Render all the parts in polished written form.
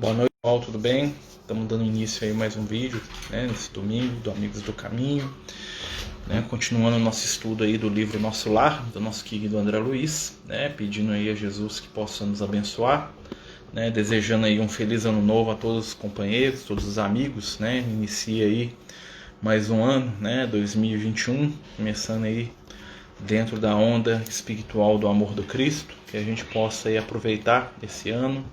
Boa noite, pessoal, tudo bem? Estamos dando início aí a mais um vídeo, né, nesse domingo, do Amigos do Caminho, né, continuando o nosso estudo aí do livro Nosso Lar, do nosso querido André Luiz, né, pedindo aí a Jesus que possa nos abençoar, né, desejando aí um feliz ano novo a todos os companheiros, todos os amigos, né, inicia aí mais um ano, né, 2021, começando aí dentro da onda espiritual do amor do Cristo, que a gente possa aí aproveitar esse ano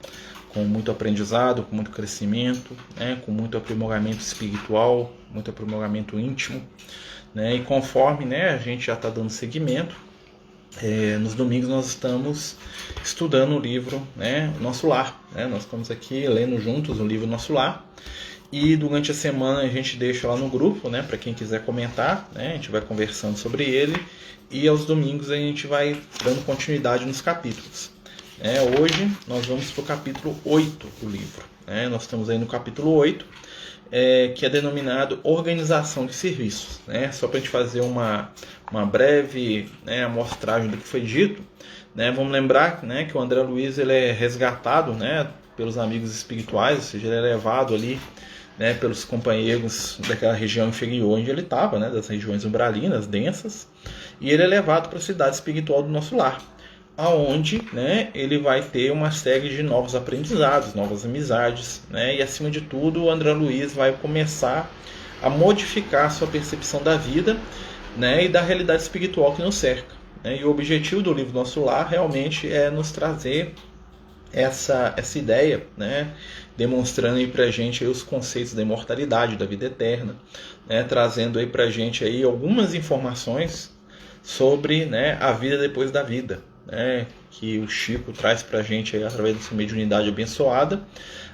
com muito aprendizado, com muito crescimento, né, com muito aprimoramento espiritual, muito aprimoramento íntimo, né, e conforme, né, a gente já está dando seguimento, nos domingos nós estamos estudando o livro, né, Nosso Lar, né, nós estamos aqui lendo juntos o livro Nosso Lar, e durante a semana a gente deixa lá no grupo, né, para quem quiser comentar, né, a gente vai conversando sobre ele, e aos domingos a gente vai dando continuidade nos capítulos. Hoje nós vamos para o capítulo 8 do livro. Nós estamos aí no capítulo 8, que é denominado Organização de Serviços. Só para a gente fazer uma breve, amostragem do que foi dito, vamos lembrar, que o André Luiz ele é resgatado, pelos amigos espirituais, ou seja, ele é levado ali, pelos companheiros daquela região inferior onde ele estava, das regiões umbralinas, densas, e ele é levado para a cidade espiritual do Nosso Lar, aonde, ele vai ter uma série de novos aprendizados, novas amizades, e acima de tudo o André Luiz vai começar a modificar a sua percepção da vida, e da realidade espiritual que nos cerca. E o objetivo do livro Nosso Lar realmente é nos trazer essa ideia, demonstrando aí pra gente aí os conceitos da imortalidade, da vida eterna, trazendo aí pra gente aí algumas informações sobre, a vida depois da vida, que o Chico traz pra gente aí, através dessa mediunidade abençoada,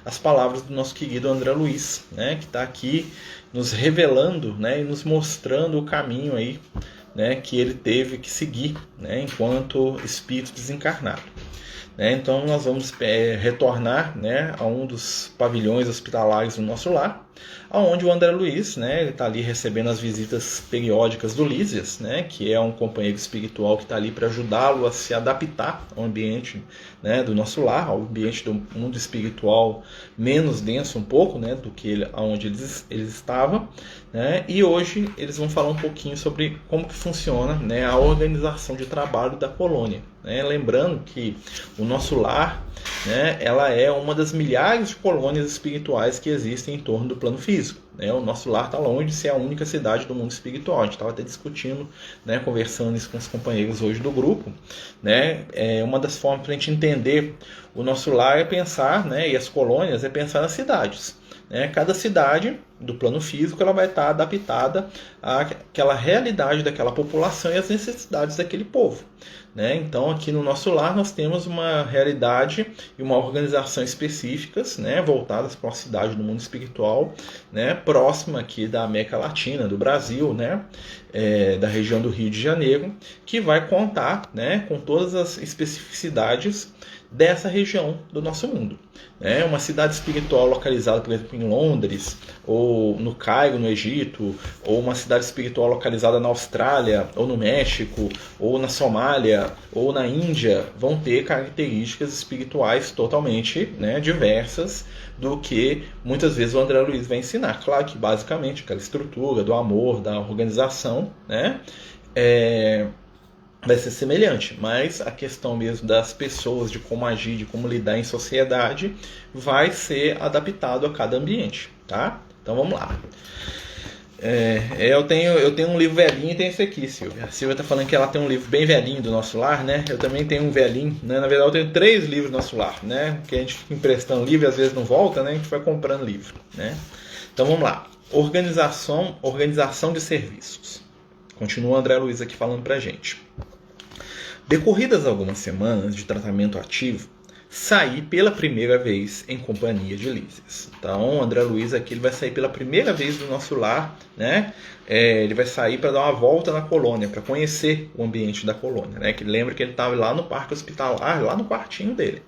as palavras do nosso querido André Luiz, que está aqui nos revelando, e nos mostrando o caminho aí, que ele teve que seguir, enquanto espírito desencarnado. Então nós vamos retornar, a um dos pavilhões hospitalares do Nosso Lar, onde o André Luiz está ali recebendo as visitas periódicas do Lísias, que é um companheiro espiritual que está ali para ajudá-lo a se adaptar ao ambiente, do Nosso Lar, ao ambiente do mundo espiritual menos denso um pouco, do que onde eles estavam, e hoje eles vão falar um pouquinho sobre como que funciona, a organização de trabalho da colônia. Lembrando que o Nosso Lar, ela é uma das milhares de colônias espirituais que existem em torno do plano físico. O Nosso Lar está longe de ser a única cidade do mundo espiritual. A gente estava até discutindo, conversando isso com os companheiros hoje do grupo. Uma das formas para a gente entender o Nosso Lar é pensar, e as colônias é pensar nas cidades. Cada cidade do plano físico ela vai estar adaptada àquela realidade daquela população e às necessidades daquele povo. Então aqui no Nosso Lar nós temos uma realidade e uma organização específicas, voltadas para uma cidade do mundo espiritual, próxima aqui da América Latina, do Brasil, da região do Rio de Janeiro, que vai contar, com todas as especificidades dessa região do nosso mundo. Uma cidade espiritual localizada, por exemplo, em Londres, ou no Cairo, no Egito, ou uma cidade espiritual localizada na Austrália, ou no México, ou na Somália, ou na Índia, vão ter características espirituais totalmente diversas do que muitas vezes o André Luiz vai ensinar. Claro que basicamente aquela estrutura do amor, da organização, vai ser semelhante, mas a questão mesmo das pessoas, de como agir, de como lidar em sociedade, vai ser adaptado a cada ambiente, tá? Então vamos lá. Eu tenho um livro velhinho e tem esse aqui, Silvia. A Silvia está falando que ela tem um livro bem velhinho do Nosso Lar, Eu também tenho um velhinho, Na verdade eu tenho 3 livros do Nosso Lar, Que a gente fica emprestando livro e às vezes não volta, A gente vai comprando livro, Então vamos lá. Organização de serviços. Continua o André Luiz aqui falando pra gente. Decorridas algumas semanas de tratamento ativo, saí pela primeira vez em companhia de Lísias. Então, o André Luiz aqui ele vai sair pela primeira vez do Nosso Lar, ele vai sair para dar uma volta na colônia, para conhecer o ambiente da colônia, Que lembra que ele estava lá no parque hospitalar, lá no quartinho dele,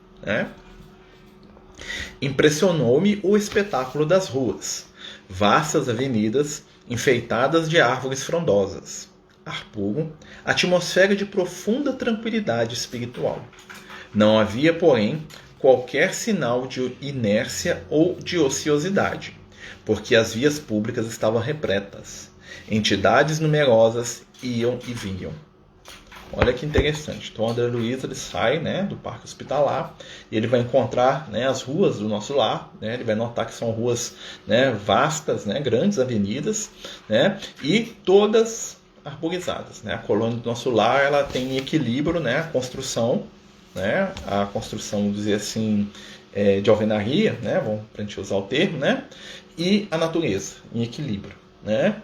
Impressionou-me o espetáculo das ruas, vastas avenidas enfeitadas de árvores frondosas, ar puro, atmosfera de profunda tranquilidade espiritual. Não havia, porém, qualquer sinal de inércia ou de ociosidade, porque as vias públicas estavam repletas. Entidades numerosas iam e vinham. Olha que interessante. Então, o André Luiz ele sai, né, do Parque Hospitalar e ele vai encontrar, né, as ruas do nosso lar. Né, ele vai notar que são ruas, né, vastas, né, grandes avenidas, né, e todas arborizadas. Né. A colônia do nosso lar ela tem equilíbrio, né, a construção, vamos dizer assim, de alvenaria, né, vamos para a gente usar o termo, né, e a natureza em equilíbrio. Né?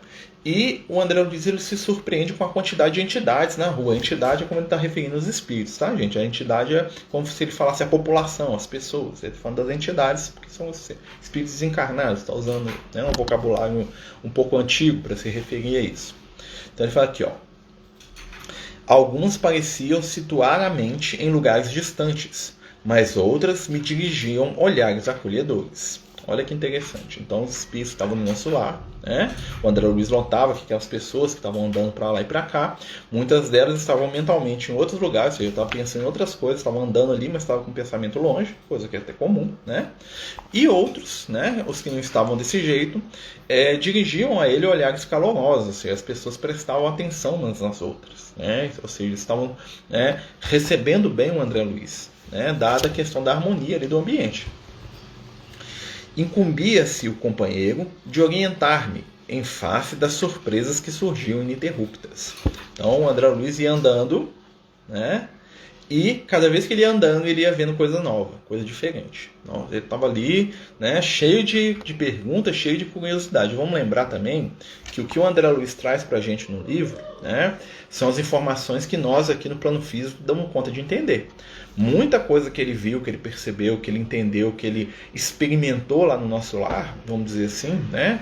E o André Luiz ele se surpreende com a quantidade de entidades na rua. A entidade é como ele está referindo os espíritos, tá, gente? A entidade é como se ele falasse a população, as pessoas. Ele está falando das entidades, porque são os espíritos desencarnados. Está usando, né, um vocabulário um pouco antigo para se referir a isso. Então ele fala aqui, ó. Alguns pareciam situar a mente em lugares distantes, mas outras me dirigiam olhares acolhedores. Olha que interessante. Então, os espíritos estavam no nosso lar, né? O André Luiz notava que aquelas pessoas que estavam andando para lá e para cá, muitas delas estavam mentalmente em outros lugares, ou seja, estavam pensando em outras coisas, estavam andando ali, mas estavam com o pensamento longe, coisa que é até comum, né? E outros, né, os que não estavam desse jeito, dirigiam a ele olhares calorosos, ou seja, as pessoas prestavam atenção umas nas outras, né? Ou seja, eles estavam, né, recebendo bem o André Luiz, né, dada a questão da harmonia ali do ambiente. Incumbia-se o companheiro de orientar-me em face das surpresas que surgiam ininterruptas. Então o André Luiz ia andando, né? E cada vez que ele ia andando, ele ia vendo coisa nova, coisa diferente. Então, ele estava ali, né, cheio de perguntas, cheio de curiosidade. Vamos lembrar também que o André Luiz traz para a gente no livro, né, são as informações que nós aqui no plano físico damos conta de entender. Muita coisa que ele viu, que ele percebeu, que ele entendeu, que ele experimentou lá no nosso lar, vamos dizer assim, né?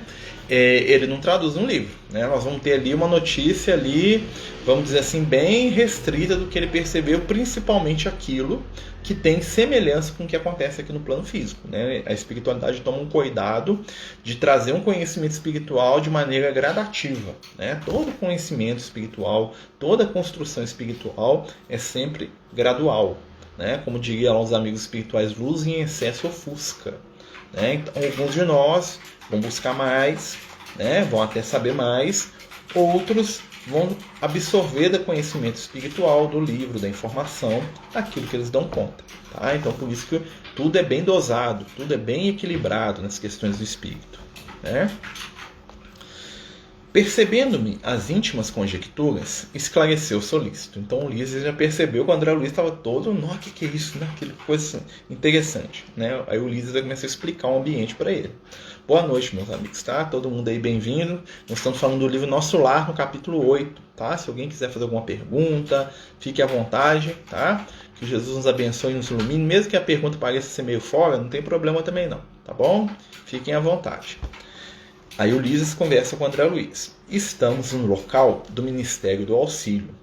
Ele não traduz no livro, né? Nós vamos ter ali uma notícia ali, vamos dizer assim, bem restrita do que ele percebeu, principalmente aquilo que tem semelhança com o que acontece aqui no plano físico, né? A espiritualidade toma um cuidado de trazer um conhecimento espiritual de maneira gradativa, né? Todo conhecimento espiritual, toda construção espiritual é sempre gradual. Né? Como diria lá os amigos espirituais, luz em excesso ofusca. Né? Então, alguns de nós vão buscar mais, né? Vão até saber mais, outros vão absorver do conhecimento espiritual, do livro, da informação, aquilo que eles dão conta. Tá? Então, por isso que tudo é bem dosado, tudo é bem equilibrado nas questões do espírito. Né? Percebendo-me as íntimas conjecturas, esclareceu solícito. Então o Ulisses já percebeu que o André Luiz estava todo, nossa, que é isso, né? Que coisa interessante. Né? Aí o Ulisses já começou a explicar o ambiente para ele. Boa noite, meus amigos, tá? Todo mundo aí bem-vindo. Nós estamos falando do livro Nosso Lar, no capítulo 8, tá? Se alguém quiser fazer alguma pergunta, fique à vontade, tá? Que Jesus nos abençoe e nos ilumine. Mesmo que a pergunta pareça ser meio fora, não tem problema também não, tá bom? Fiquem à vontade. Aí Ulisses conversa com André Luiz. Estamos no local do Ministério do Auxílio.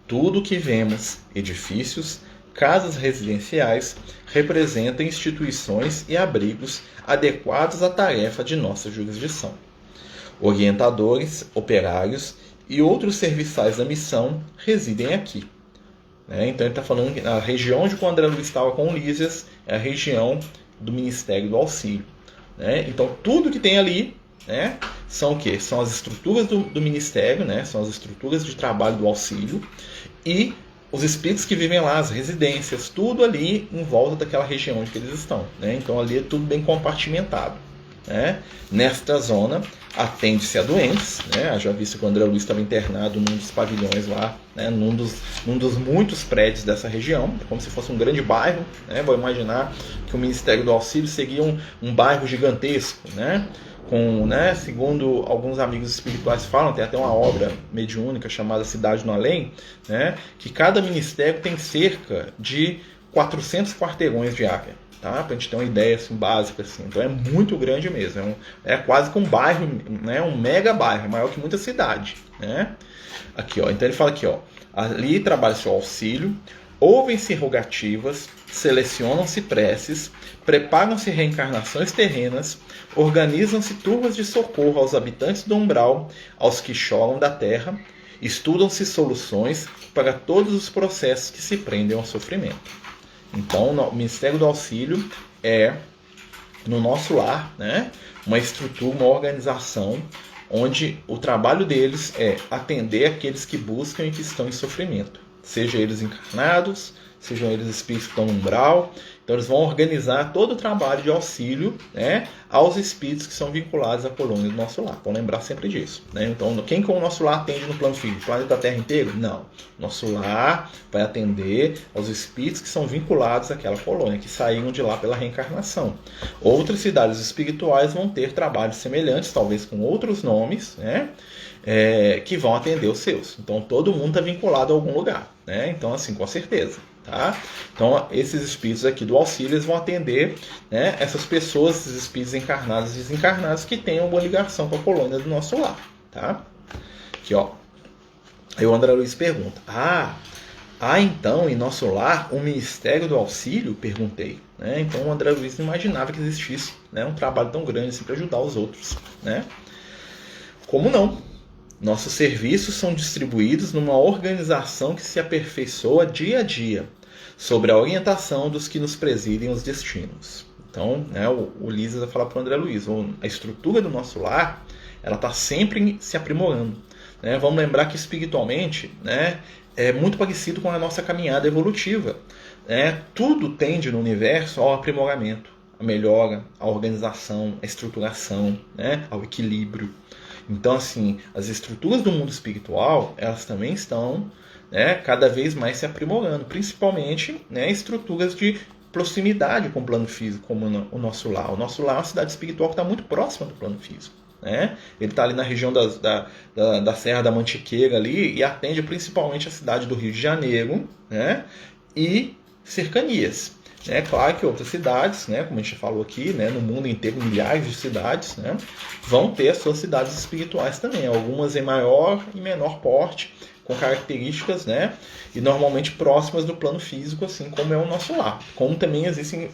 Tudo o que vemos, edifícios, casas residenciais, representam instituições e abrigos adequados à tarefa de nossa jurisdição. Orientadores, operários e outros serviçais da missão residem aqui. Então ele está falando que a região onde o André Luiz estava com Ulisses é a região do Ministério do Auxílio. Então tudo que tem ali, são o quê? São as estruturas do Ministério, são as estruturas de trabalho do auxílio e os espíritos que vivem lá, as residências, tudo ali em volta daquela região onde eles estão. Então ali é tudo bem compartimentado. Nesta zona atende-se a doentes. Já visto que o André Luiz estava internado num dos pavilhões lá, num dos muitos prédios dessa região, como se fosse um grande bairro. Vou imaginar que o Ministério do Auxílio seria um bairro gigantesco, com, segundo alguns amigos espirituais falam, tem até uma obra mediúnica chamada Cidade no Além, que cada ministério tem cerca de 400 quarteirões de área, tá? Para a gente ter uma ideia assim, básica. Assim. Então é muito grande mesmo, é quase que um bairro, um mega bairro, maior que muita cidade. Aqui, ó, então ele fala aqui, ó, ali trabalha-se o auxílio, ouvem-se rogativas, selecionam-se preces, preparam-se reencarnações terrenas, organizam-se turmas de socorro aos habitantes do umbral, aos que choram da terra, estudam-se soluções para todos os processos que se prendem ao sofrimento. Então, o Ministério do Auxílio é, no nosso lar, né, uma estrutura, uma organização onde o trabalho deles é atender aqueles que buscam e que estão em sofrimento, seja eles encarnados, sejam eles espíritos que estão no umbral. Então eles vão organizar todo o trabalho de auxílio, né, aos espíritos que são vinculados à colônia do nosso lar. Vamos lembrar sempre disso, né? Então, quem que o nosso lar atende no plano físico? O planeta Terra inteiro? Não. Nosso lar vai atender aos espíritos que são vinculados àquela colônia, que saíram de lá pela reencarnação. Outras cidades espirituais vão ter trabalhos semelhantes, talvez com outros nomes, né, que vão atender os seus. Então todo mundo está vinculado a algum lugar, né? Então, assim, com certeza. Tá? Então, esses espíritos aqui do auxílio eles vão atender, né, essas pessoas, esses espíritos encarnados e desencarnados que têm uma ligação com a colônia do nosso lar. Tá? Aqui, ó. Aí o André Luiz pergunta: há então em nosso lar um ministério do auxílio? Perguntei. Né? Então o André Luiz não imaginava que existisse, né, um trabalho tão grande assim para ajudar os outros. Né? Como não? Nossos serviços são distribuídos numa organização que se aperfeiçoa dia a dia, sobre a orientação dos que nos presidem os destinos. Então, né, o Lisa vai falar para o André Luiz, a estrutura do nosso lar, ela está sempre se aprimorando. Né? Vamos lembrar que espiritualmente, né, é muito parecido com a nossa caminhada evolutiva. Né? Tudo tende no universo ao aprimoramento, à melhora, à organização, à estruturação, né, ao equilíbrio. Então, assim, as estruturas do mundo espiritual, elas também estão, né, cada vez mais se aprimorando, principalmente, né, estruturas de proximidade com o plano físico, como o nosso lar. O nosso lar é uma cidade espiritual que está muito próxima do plano físico. Né? Ele está ali na região da Serra da Mantiqueira ali, e atende principalmente a cidade do Rio de Janeiro, né, e cercanias. É claro que outras cidades, né, como a gente falou aqui, né, no mundo inteiro, milhares de cidades, né, vão ter as suas cidades espirituais também, algumas em maior e menor porte, com características, né, e normalmente próximas do plano físico, assim como é o nosso lar. Como também existem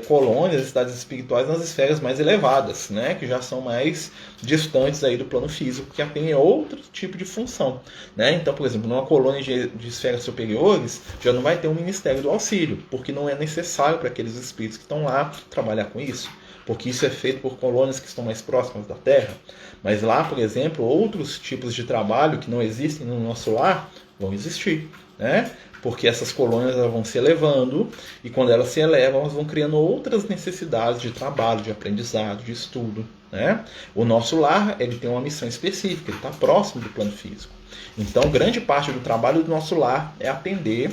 colônias, cidades espirituais nas esferas mais elevadas, né, que já são mais distantes aí do plano físico, que atendem a outro tipo de função. Né? Então, por exemplo, numa colônia de esferas superiores, já não vai ter um Ministério do Auxílio, porque não é necessário para aqueles espíritos que estão lá trabalhar com isso, porque isso é feito por colônias que estão mais próximas da Terra. Mas lá, por exemplo, outros tipos de trabalho que não existem no nosso lar vão existir, né? Porque essas colônias elas vão se elevando, e quando elas se elevam, elas vão criando outras necessidades de trabalho, de aprendizado, de estudo. Né? O nosso lar ele tem uma missão específica, ele está próximo do plano físico. Então, grande parte do trabalho do nosso lar é atender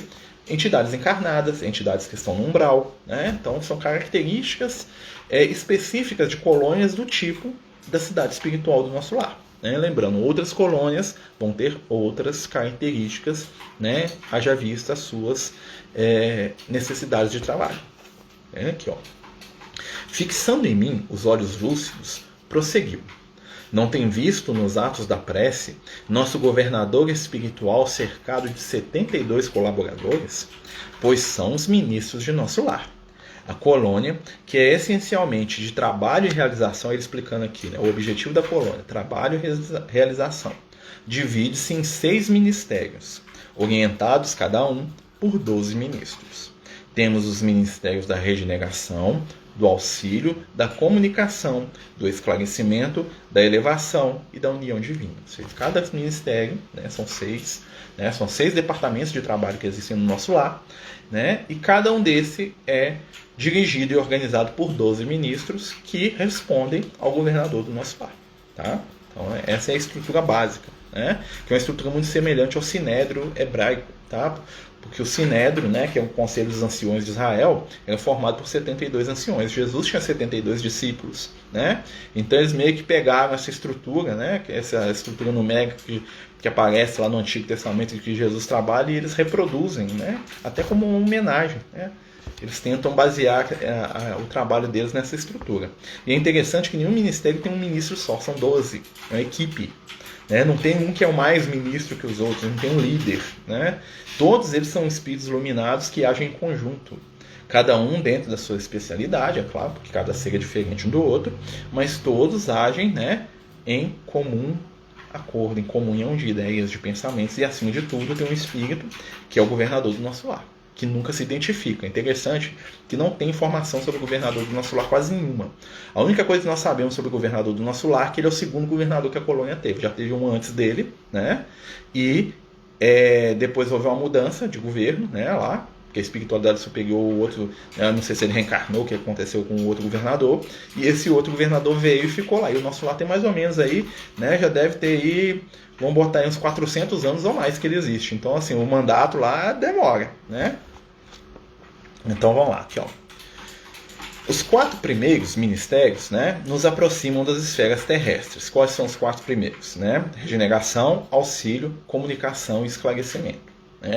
entidades encarnadas, entidades que estão no umbral. Né? Então, são características específicas de colônias do tipo da cidade espiritual do nosso lar. Né? Lembrando, outras colônias vão ter outras características, né? Haja vista as suas necessidades de trabalho. Aqui, ó. Fixando em mim os olhos lúcidos, prosseguiu. Não tem visto nos atos da prece nosso governador espiritual cercado de 72 colaboradores? Pois são os ministros de nosso lar. A colônia, que é essencialmente de trabalho e realização, ele explicando aqui, né, o objetivo da colônia, trabalho e realização, divide-se em 6 ministérios, orientados cada um por 12 ministros. Temos os ministérios da regeneração, do auxílio, da comunicação, do esclarecimento, da elevação e da união divina. Ou seja, cada ministério, né, são 6, né, são 6 departamentos de trabalho que existem no nosso lar, né, e cada um desse é dirigido e organizado por 12 ministros que respondem ao governador do nosso lar. Tá? Então, essa é a estrutura básica, né, que é uma estrutura muito semelhante ao sinédrio hebraico. Tá? Porque o Sinédrio, né, que é o Conselho dos Anciões de Israel, era formado por 72 anciões. Jesus tinha 72 discípulos. Né? Então eles meio que pegaram essa estrutura, né, essa estrutura numérica que aparece lá no Antigo Testamento, de que Jesus trabalha, e eles reproduzem, né, até como uma homenagem. Né? Eles tentam basear o trabalho deles nessa estrutura. E é interessante que nenhum ministério tem um ministro só, são 12, é uma equipe. Né? Não tem um que é o mais ministro que os outros, não tem um líder. Né? Todos eles são espíritos iluminados que agem em conjunto. Cada um dentro da sua especialidade, é claro, porque cada ser é diferente um do outro, mas todos agem, né, em comum acordo, em comunhão de ideias, de pensamentos, e acima de tudo tem um espírito que é o governador do nosso lar. que nunca se identifica. É interessante que não tem informação sobre o governador do nosso lar, quase nenhuma. A única coisa que nós sabemos sobre o governador do nosso lar é que ele é o segundo governador que a colônia teve. Já teve um antes dele, né? E depois houve uma mudança de governo, né, lá, que a espiritualidade superior, o outro, não sei se ele reencarnou, o que aconteceu com o outro governador, e esse outro governador veio e ficou lá. E o nosso lar tem mais ou menos aí, né, já deve ter aí, vamos botar aí uns 400 anos ou mais que ele existe. Então, assim, o mandato lá demora, né? Então, vamos lá, aqui, ó. Os 4 primeiros ministérios, né, nos aproximam das esferas terrestres. Quais são os 4 primeiros? Né? Regeneração, auxílio, comunicação e esclarecimento.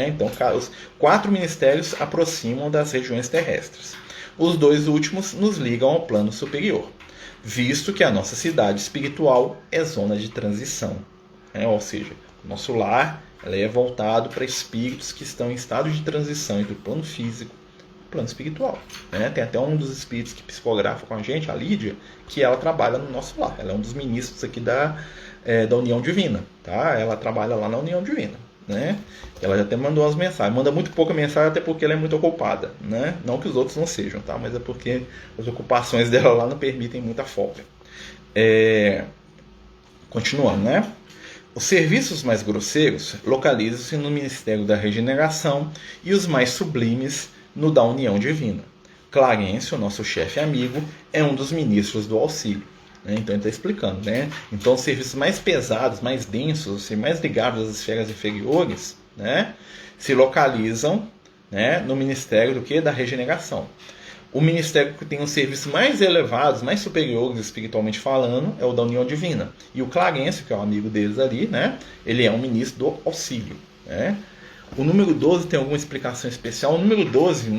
Então, os 4 ministérios aproximam das regiões terrestres. Os 2 últimos nos ligam ao plano superior, visto que a nossa cidade espiritual é zona de transição. Ou seja, o nosso lar ela é voltado para espíritos que estão em estado de transição entre o plano físico e o plano espiritual. Tem até um dos espíritos que psicografa com a gente, a Lídia, que ela trabalha no nosso lar. Ela é um dos ministros aqui da União Divina. Tá? Ela trabalha lá na União Divina. Ela já até mandou umas mensagens, manda muito pouca mensagem, até porque ela é muito ocupada, não que os outros não sejam, tá? Mas é porque as ocupações dela lá não permitem muita folga. Continuando, os serviços mais grosseiros localizam-se no Ministério da Regeneração e os mais sublimes no da União Divina. Clarencio, nosso chefe amigo, é um dos ministros do auxílio. Então ele está explicando, Então os serviços mais pesados, mais densos, mais ligados às esferas inferiores, se localizam, no ministério do que? Da regeneração. O ministério que tem os serviços mais elevados, mais superiores espiritualmente falando, é o da União Divina. E o Clarencio, que é o amigo deles ali, ele é um ministro do auxílio. O número 12 tem alguma explicação especial? O número 12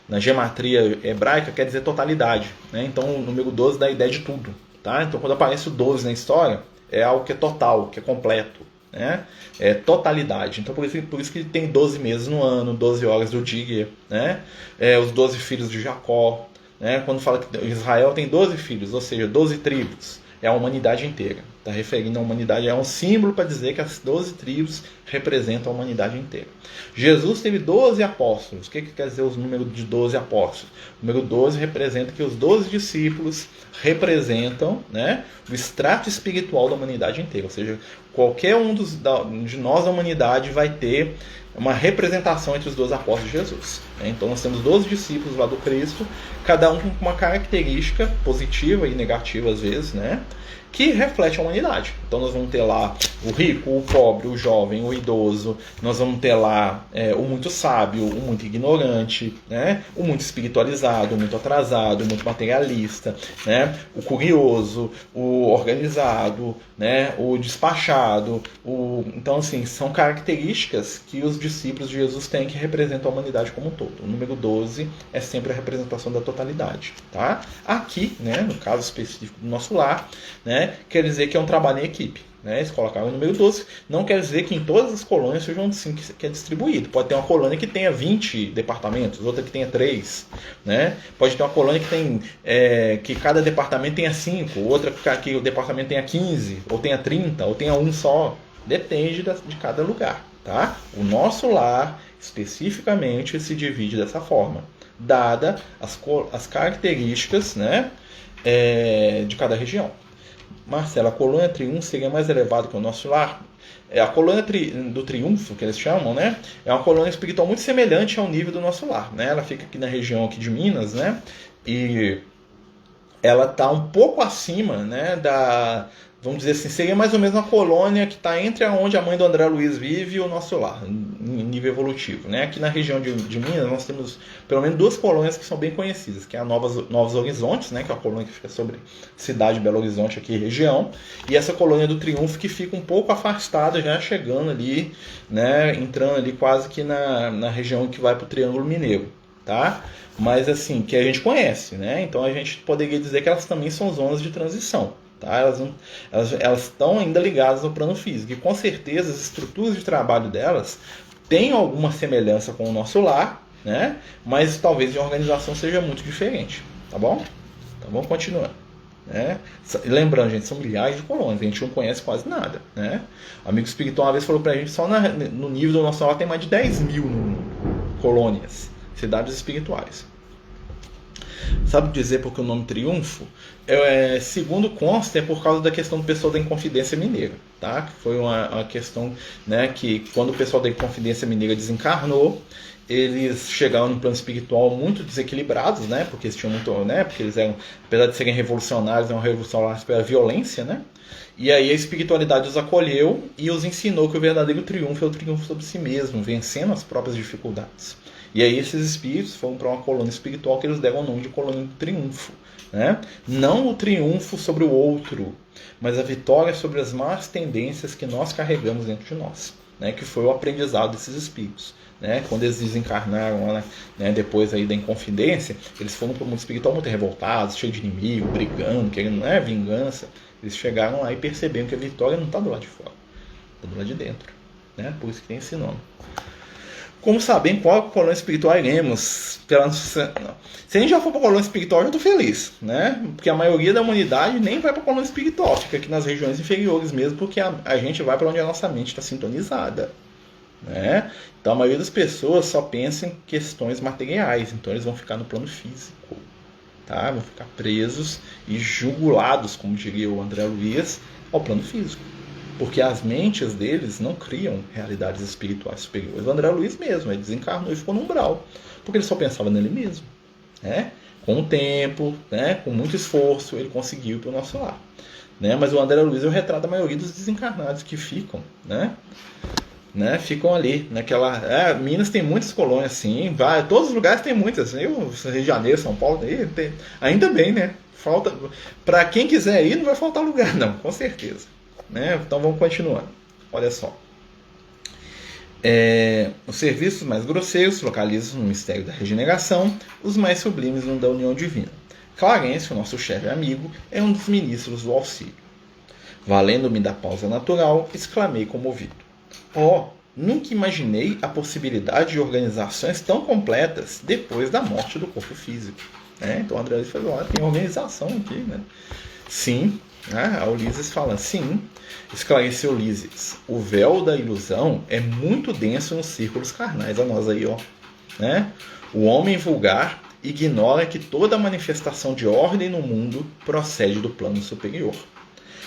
na gematria hebraica quer dizer totalidade. Então o número 12 dá a ideia de tudo. Tá? Então quando aparece o 12 na história, é algo que é total, que é completo. É totalidade. Então por isso que tem 12 meses no ano, 12 horas do dia. Os 12 filhos de Jacó. Quando fala que Israel tem 12 filhos, ou seja, 12 tribos. É a humanidade inteira. Está referindo à humanidade. É um símbolo para dizer que as 12 tribos representam a humanidade inteira. Jesus teve 12 apóstolos. O que quer dizer os números de 12 apóstolos? O número 12 representa que os 12 discípulos representam o extrato espiritual da humanidade inteira. Ou seja, qualquer um de nós da humanidade vai ter uma representação entre os 12 apóstolos de Jesus. Então nós temos 12 discípulos lá do Cristo, cada um com uma característica positiva e negativa às vezes, que reflete a humanidade. Então nós vamos ter lá o rico, o pobre, o jovem, o idoso, nós vamos ter lá o muito sábio, o muito ignorante, o muito espiritualizado, o muito atrasado, o muito materialista, o curioso, o organizado, o despachado. Então assim, são características que os discípulos de Jesus têm que representam a humanidade como um todo. O número 12 é sempre a representação da totalidade. Tá? Aqui, no caso específico do nosso lar, quer dizer que é um trabalho em equipe. Eles colocaram o número 12, não quer dizer que em todas as colônias sejam assim que é distribuído. Pode ter uma colônia que tenha 20 departamentos, outra que tenha 3. Pode ter uma colônia que tem que cada departamento tenha 5, outra que o departamento tenha 15, ou tenha 30, ou tenha um só. Depende de cada lugar. Tá? O nosso lar, especificamente, se divide dessa forma, dada as características de cada região. Marcelo, a colônia Triunfo seria mais elevada que o nosso lar? A colônia do Triunfo, que eles chamam, é uma colônia espiritual muito semelhante ao nível do nosso lar. Ela fica aqui na região aqui de Minas, e ela está um pouco acima vamos dizer assim, seria mais ou menos uma colônia que está entre onde a mãe do André Luiz vive e o nosso lar, em nível evolutivo. Aqui na região de Minas, nós temos pelo menos 2 colônias que são bem conhecidas, que é a Novos Horizontes, que é a colônia que fica sobre cidade de Belo Horizonte, aqui região, e essa colônia do Triunfo, que fica um pouco afastada, já chegando ali, entrando ali quase que na região que vai para o Triângulo Mineiro. Tá? Mas assim, que a gente conhece, então a gente poderia dizer que elas também são zonas de transição. Tá? Elas estão ainda ligadas ao plano físico, e com certeza as estruturas de trabalho delas têm alguma semelhança com o nosso lar, mas talvez a organização seja muito diferente. Tá bom? Tá bom? Continuando. Lembrando, gente, são milhares de colônias, a gente não conhece quase nada. O amigo espiritual uma vez falou pra gente, só no nível do nosso lar tem mais de 10 mil no mundo. colônias, cidades espirituais. Sabe dizer por que o nome Triunfo? Segundo consta, é por causa da questão do pessoal da Inconfidência Mineira, tá? Que foi uma questão, né, que quando o pessoal da Inconfidência Mineira desencarnou, eles chegaram no plano espiritual muito desequilibrados, né? Porque eles tinham muito, né? Porque eles eram, apesar de serem revolucionários, eram revolucionários pela violência, né? E aí a espiritualidade os acolheu e os ensinou que o verdadeiro triunfo é o triunfo sobre si mesmo, vencendo as próprias dificuldades. E aí esses espíritos foram para uma colônia espiritual que eles deram o nome de colônia do triunfo, né? Não o triunfo sobre o outro, mas a vitória sobre as más tendências que nós carregamos dentro de nós, né? Que foi o aprendizado desses espíritos. Né? Quando eles desencarnaram, né, depois aí da Inconfidência, eles foram para o mundo espiritual muito revoltados, cheios de inimigo, brigando, querendo, né, vingança. Eles chegaram lá e perceberam que a vitória não está do lado de fora, está do lado de dentro, né? Por isso que tem esse nome. Como saber em qual colônia espiritual iremos? Se a gente já for para a colônia espiritual, eu já estou feliz, né? Porque a maioria da humanidade nem vai para a colônia espiritual, fica aqui nas regiões inferiores mesmo, porque a gente vai para onde a nossa mente está sintonizada. Né? Então a maioria das pessoas só pensa em questões materiais, então eles vão ficar no plano físico, tá? Vão ficar presos e jugulados, como diria o André Luiz, ao plano físico, porque as mentes deles não criam realidades espirituais superiores. O André Luiz mesmo, ele desencarnou e ficou no umbral, porque ele só pensava nele mesmo, né? Com o tempo, né? Com muito esforço, ele conseguiu ir para o nosso lar, né? Mas o André Luiz é o retrato da maioria dos desencarnados que ficam, né? Ficam ali naquela. Minas tem muitas colônias, sim. Todos os lugares tem muitas. Rio de Janeiro, São Paulo, tem, ainda bem, né? Falta. Para quem quiser ir, não vai faltar lugar, não, com certeza. Né? Então vamos continuando. Olha só. Os serviços mais grosseiros localizam no mistério da regeneração, os mais sublimes no da união divina. Clarence, o nosso chefe amigo, é um dos ministros do auxílio. Valendo-me da pausa natural, exclamei comovido. Nunca imaginei a possibilidade de organizações tão completas depois da morte do corpo físico. Então o André falou, tem organização aqui, né? Sim, a Ulisses fala, sim, esclareceu Ulisses. O véu da ilusão é muito denso nos círculos carnais, a nós aí, ó. Né? O homem vulgar ignora que toda manifestação de ordem no mundo procede do plano superior.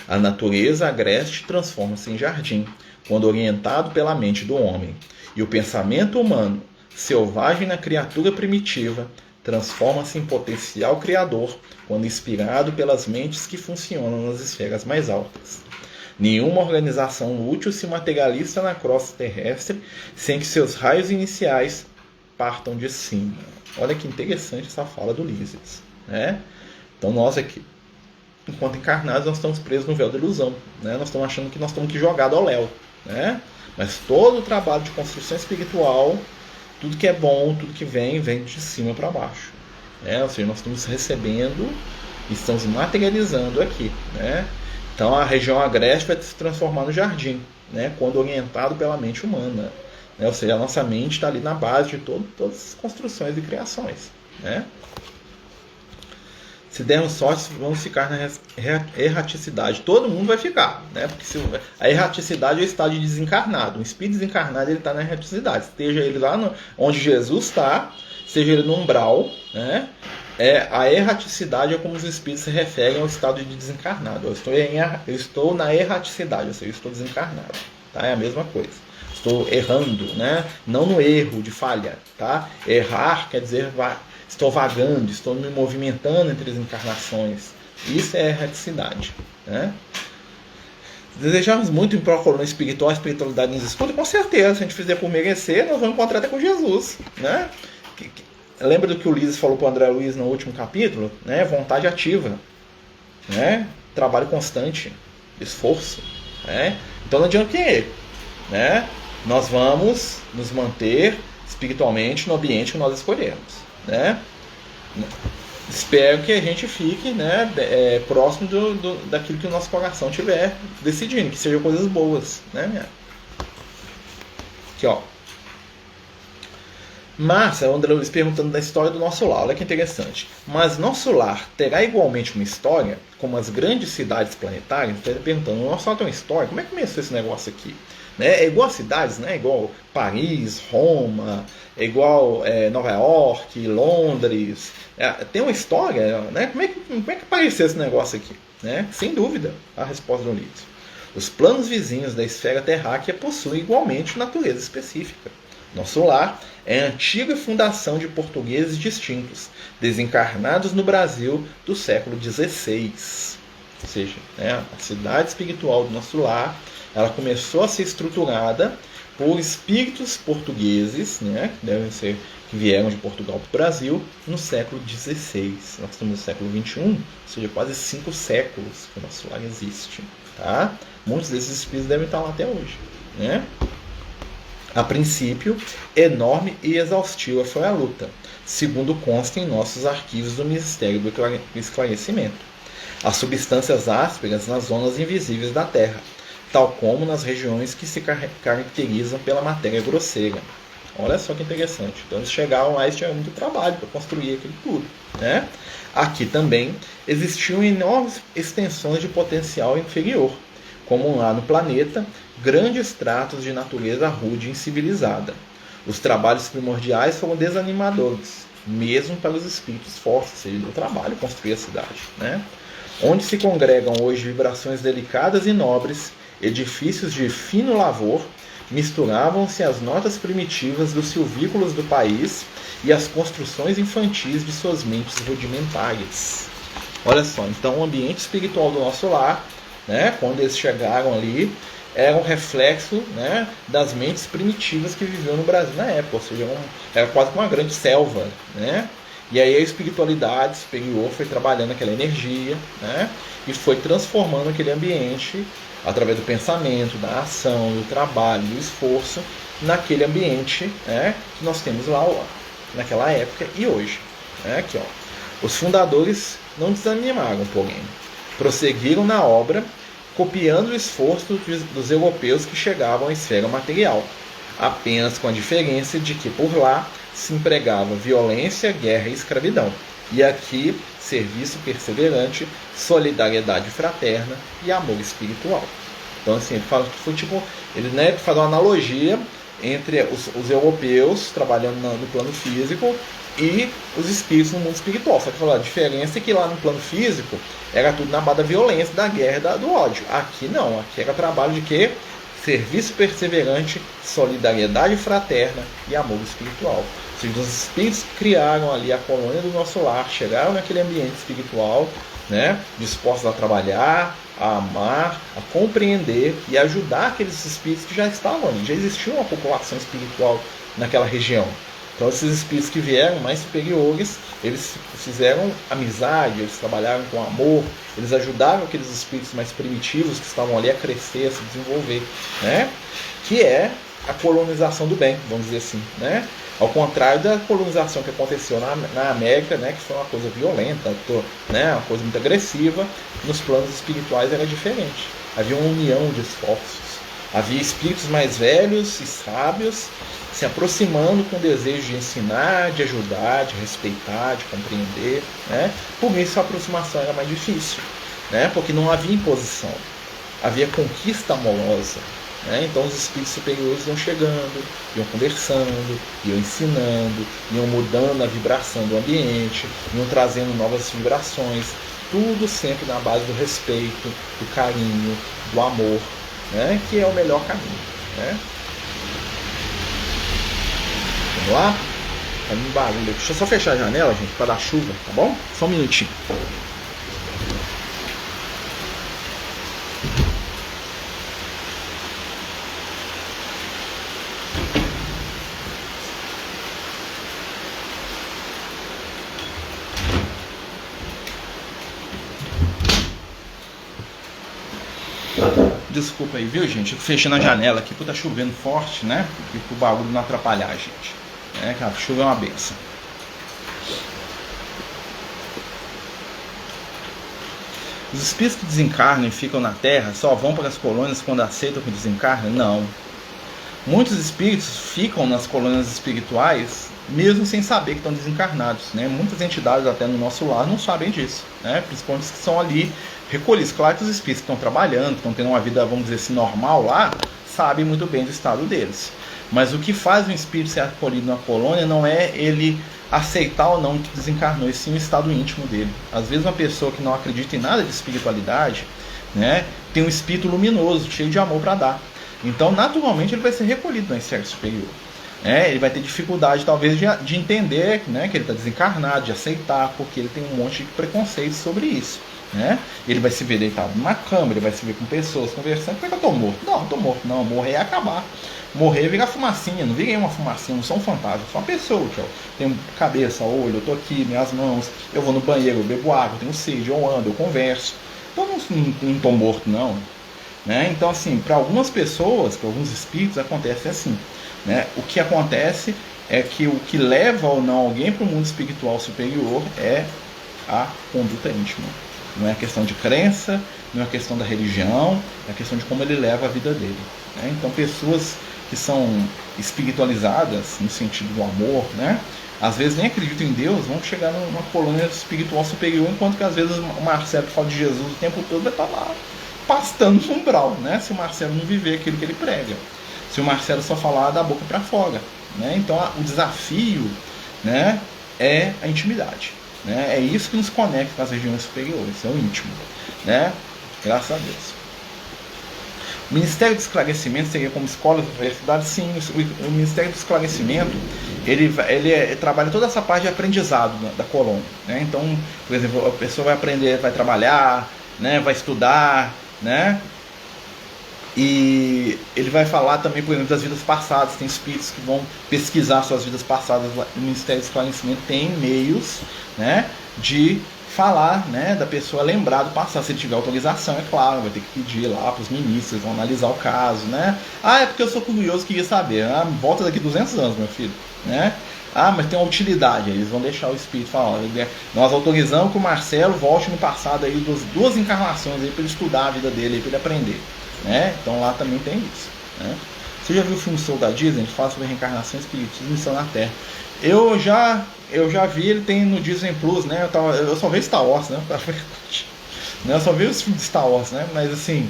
A natureza agreste transforma-se em jardim, quando orientado pela mente do homem, e o pensamento humano, selvagem na criatura primitiva, transforma-se em potencial criador, quando inspirado pelas mentes que funcionam nas esferas mais altas. Nenhuma organização útil se materializa na crosta terrestre sem que seus raios iniciais partam de cima. Olha que interessante essa fala do Ulisses, né? Então nós aqui, enquanto encarnados, nós estamos presos no véu da ilusão, né? Nós estamos achando que nós estamos aqui jogados ao léu, né? Mas todo o trabalho de construção espiritual, tudo que é bom, tudo que vem de cima para baixo, né? Ou seja, nós estamos recebendo e estamos materializando aqui, né? Então a região agreste vai se transformar no jardim, né? Quando orientado pela mente humana, né? Ou seja, a nossa mente está ali na base de todas as construções e criações, né? Se dermos sorte, vamos ficar na erraticidade. Todo mundo vai ficar, né? Porque a erraticidade é o estado de desencarnado. O espírito desencarnado, ele está na erraticidade. Esteja ele lá onde Jesus está, seja ele no umbral, né? A erraticidade é como os espíritos se referem ao estado de desencarnado. Eu estou na erraticidade, ou seja, eu estou desencarnado. Tá? É a mesma coisa. Estou errando, né? Não no erro de falha. Tá? Errar quer dizer estou vagando, estou me movimentando entre as encarnações. Isso é erraticidade, né? Desejamos muito ir para a colônia espiritual, a espiritualidade nos escuta, com certeza. Se a gente fizer por merecer, nós vamos encontrar até com Jesus, né? Lembra do que o Ulisses falou para o André Luiz no último capítulo? Né? Vontade ativa, né? Trabalho constante, esforço, né? Então não adianta o quê? Né? Nós vamos nos manter espiritualmente no ambiente que nós escolhemos, né? Espero que a gente fique, né, próximo daquilo que o nosso coração estiver decidindo, que sejam coisas boas, né? Aqui, ó. Mas, o André Luiz perguntando da história do nosso lar, olha que interessante. Mas nosso lar terá igualmente uma história, como as grandes cidades planetárias? Ele está perguntando, o nosso lar tem uma história? Como é que começou esse negócio aqui? né? É igual a cidades, né? É igual Paris, Roma, é igual Nova York, Londres. Tem uma história, né? Como é que apareceu esse negócio aqui? Né? Sem dúvida, a resposta do livro. Os planos vizinhos da esfera terráquea possuem igualmente natureza específica. Nosso lar é a antiga fundação de portugueses distintos, desencarnados no Brasil do século XVI. Ou seja, né, a cidade espiritual do nosso lar, ela começou a ser estruturada por espíritos portugueses, né, que vieram de Portugal para o Brasil no século XVI. Nós estamos no século XXI, ou seja, quase 5 séculos que o nosso lar existe. Tá? Muitos desses espíritos devem estar lá até hoje. Né? A princípio, enorme e exaustiva foi a luta, segundo consta em nossos arquivos do Ministério do Esclarecimento. As substâncias ásperas nas zonas invisíveis da Terra, tal como nas regiões que se caracterizam pela matéria grosseira. Olha só que interessante. Então eles chegaram lá e tiveram muito trabalho para construir aquilo tudo. Né? Aqui também existiam enormes extensões de potencial inferior, como lá no planeta, grandes tratos de natureza rude e incivilizada. Os trabalhos primordiais foram desanimadores, mesmo para os espíritos fortes, ou seja, do trabalho construir a cidade. Né? Onde se congregam hoje vibrações delicadas e nobres, edifícios de fino lavor, misturavam-se as notas primitivas dos silvícolas do país e as construções infantis de suas mentes rudimentares. Olha só, então o ambiente espiritual do nosso lar, né, quando eles chegaram ali, era um reflexo, né, das mentes primitivas que viviam no Brasil na época, ou seja, era quase uma grande selva. Né? E aí a espiritualidade superior foi trabalhando aquela energia, né, e foi transformando aquele ambiente através do pensamento, da ação, do trabalho, do esforço, naquele ambiente, né, que nós temos lá naquela época e hoje. Né, aqui, ó. Os fundadores não desanimaram, porém. Prosseguiram na obra, copiando o esforço dos europeus que chegavam à esfera material, apenas com a diferença de que por lá se empregava violência, guerra e escravidão. E aqui, serviço perseverante, solidariedade fraterna e amor espiritual. Então, assim, ele fala que foi tipo, ele, né, faz uma analogia entre os europeus trabalhando no plano físico e os espíritos no mundo espiritual. Só que a diferença é que lá no plano físico era tudo na base da violência, da guerra, do ódio. Aqui não, aqui era trabalho de quê? Serviço perseverante, solidariedade fraterna e amor espiritual. Ou seja, os espíritos que criaram ali a colônia do nosso lar, chegaram naquele ambiente espiritual, né, dispostos a trabalhar, a amar, a compreender e ajudar aqueles espíritos que já estavam ali. Já existia uma população espiritual naquela região. Então esses espíritos que vieram mais superiores, eles fizeram amizade, eles trabalharam com amor, eles ajudaram aqueles espíritos mais primitivos que estavam ali a crescer, a se desenvolver, né? Que é a colonização do bem, vamos dizer assim, né? Ao contrário da colonização que aconteceu na América, né, que foi uma coisa violenta, né, uma coisa muito agressiva, nos planos espirituais era diferente. Havia uma união de esforços. Havia espíritos mais velhos e sábios se aproximando com o desejo de ensinar, de ajudar, de respeitar, de compreender. Né? Por isso a aproximação era mais difícil, né? Porque não havia imposição, havia conquista amorosa. Né? Então os espíritos superiores iam chegando, iam conversando, iam ensinando, iam mudando a vibração do ambiente, iam trazendo novas vibrações, tudo sempre na base do respeito, do carinho, do amor, né? Que é o melhor caminho. Né? Vamos lá? Tá um barulho. Deixa eu só fechar a janela, gente, para dar chuva, tá bom? Só um minutinho. Desculpa aí, viu, gente? Eu fechando a janela aqui, porque tá chovendo forte, né? E pro barulho não atrapalhar a gente. Né? Que a chuva é uma benção. Os espíritos que desencarnam e ficam na Terra só vão para as colônias quando aceitam que desencarnam? Não. Muitos espíritos ficam nas colônias espirituais mesmo sem saber que estão desencarnados. Né? Muitas entidades até no nosso lar não sabem disso. Né? Principalmente os que são ali recolhidos. Claro que os espíritos que estão trabalhando, que estão tendo uma vida, vamos dizer assim, normal lá, sabem muito bem do estado deles. Mas o que faz um espírito ser acolhido na colônia não é ele aceitar ou não que desencarnou, e sim o estado íntimo dele. Às vezes uma pessoa que não acredita em nada de espiritualidade, né, tem um espírito luminoso, cheio de amor para dar. Então, naturalmente, ele vai ser recolhido na esfera superior. Ele vai ter dificuldade, talvez, de entender, né, que ele está desencarnado, de aceitar, porque ele tem um monte de preconceitos sobre isso. Né? Ele vai se ver deitado numa cama, ele vai se ver com pessoas conversando. Por que eu estou morto? Não estou morto, não. Morrer é acabar. Morrer é virar fumacinha. Não virei uma fumacinha, não sou um fantasma, sou uma pessoa. Tchau. Tenho cabeça, olho, eu estou aqui, minhas mãos. Eu vou no banheiro, eu bebo água, eu tenho sede, eu ando, eu converso. Então não estou morto, não. Né? Então, assim, para algumas pessoas, para alguns espíritos, acontece assim. Né? O que acontece é que o que leva ou não alguém para o mundo espiritual superior é a conduta íntima. Não é a questão de crença, não é a questão da religião, é a questão de como ele leva a vida dele. Né? Então, pessoas que são espiritualizadas no sentido do amor, né? Às vezes nem acreditam em Deus, vão chegar numa colônia espiritual superior, enquanto que às vezes o Marcelo que fala de Jesus o tempo todo vai estar lá pastando no umbral, né? Se o Marcelo não viver aquilo que ele prega, se o Marcelo só falar da boca para fora, né? Então o desafio, né, é a intimidade, né? É isso que nos conecta com as regiões superiores, é o íntimo, né? Graças a Deus. O Ministério do Esclarecimento seria como escola da universidade? Sim, o Ministério do Esclarecimento ele trabalha toda essa parte de aprendizado da colônia, né? Então, por exemplo, a pessoa vai aprender, vai trabalhar, né, vai estudar, né? E ele vai falar também, por exemplo, das vidas passadas. Tem espíritos que vão pesquisar suas vidas passadas. O Ministério do Esclarecimento tem meios, né, de falar, né, da pessoa lembrar do passado. Se ele tiver autorização, é claro, vai ter que pedir lá para os ministros, eles vão analisar o caso, né? É porque eu sou curioso, queria saber. Volta daqui 200 anos, meu filho, né? Mas tem uma utilidade. Eles vão deixar o espírito falar. Nós autorizamos que o Marcelo volte no passado aí, duas encarnações aí, para ele estudar a vida dele, para ele aprender, né? Então lá também tem isso, né? Você já viu o filme Soul da Disney? Ele fala sobre reencarnação, espiritismo e missão na Terra. Eu já vi, ele tem no Disney Plus, né? Eu só vejo Star Wars, né? Eu só vi os filmes de Star Wars, né? Mas assim,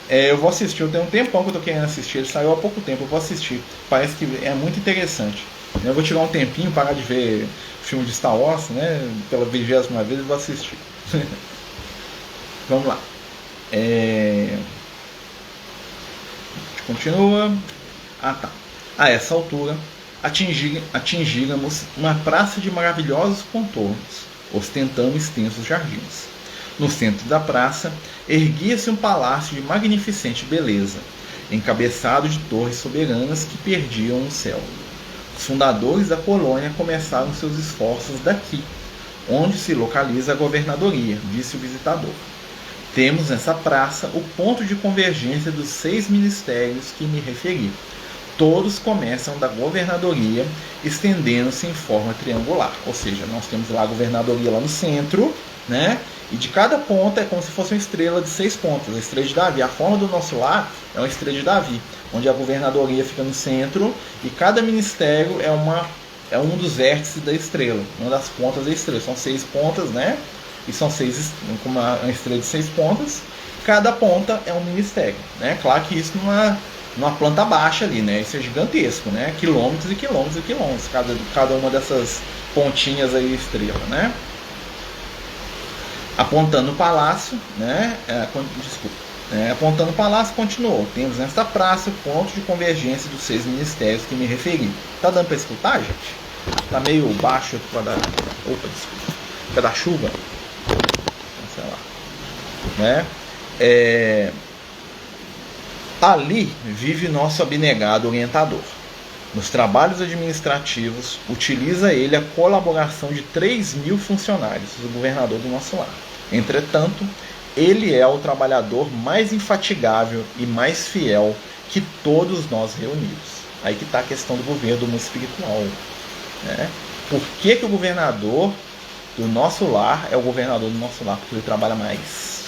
eu vou assistir. Eu tenho um tempão que eu tô querendo assistir. Ele saiu há pouco tempo, eu vou assistir. Parece que é muito interessante. Eu vou tirar um tempinho, parar de ver filme de Star Wars, né? Pela 20ª vez eu vou assistir. Vamos lá. Continua. Tá. A essa altura, atingíramos uma praça de maravilhosos contornos, ostentando extensos jardins. No centro da praça, erguia-se um palácio de magnificente beleza, encabeçado de torres soberanas que perdiam no céu. Os fundadores da colônia começaram seus esforços daqui, onde se localiza a governadoria, disse o visitador. Temos nessa praça o ponto de convergência dos 6 ministérios que me referi. Todos começam da governadoria, estendendo-se em forma triangular. Ou seja, nós temos lá a governadoria lá no centro, né? E de cada ponta é como se fosse uma estrela de 6 pontas, a estrela de Davi. A forma do nosso lar é uma estrela de Davi, onde a governadoria fica no centro e cada ministério é um dos vértices da estrela, uma das pontas da estrela. São 6 pontas, né? E são 6, com uma estrela de 6 pontas. Cada ponta é um ministério, né? Claro que isso numa planta baixa ali, né? Isso é gigantesco, né? Quilômetros e quilômetros e quilômetros, cada uma dessas pontinhas aí, estrela, né? Apontando o palácio, né? Apontando o palácio, continuou. Temos nesta praça o ponto de convergência dos 6 ministérios que me referi. Tá dando para escutar, gente? Tá meio baixo por causa da chuva? Sei lá. Né? Ali vive nosso abnegado orientador. Nos trabalhos administrativos, utiliza ele a colaboração de 3.000 funcionários, o governador do nosso lar. Entretanto, ele é o trabalhador mais infatigável e mais fiel que todos nós reunidos. Aí que está a questão do governo do mundo espiritual, né? Por que o governador do nosso lar é o governador do nosso lar? Porque ele trabalha mais,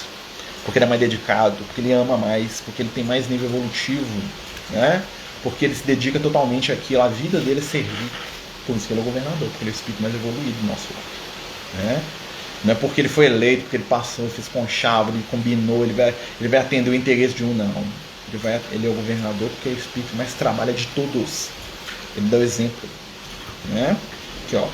porque ele é mais dedicado, porque ele ama mais, porque ele tem mais nível evolutivo, né? Porque ele se dedica totalmente àquilo, a vida dele é servir. Por isso que ele é o governador, porque ele é o espírito mais evoluído do nosso lar, né? Não é porque ele foi eleito, porque ele passou, fez conchavo, ele combinou, ele vai atender o interesse de um, não. Ele é o governador porque é o espírito que mais trabalha de todos. Ele dá o exemplo, né? Aqui, ó.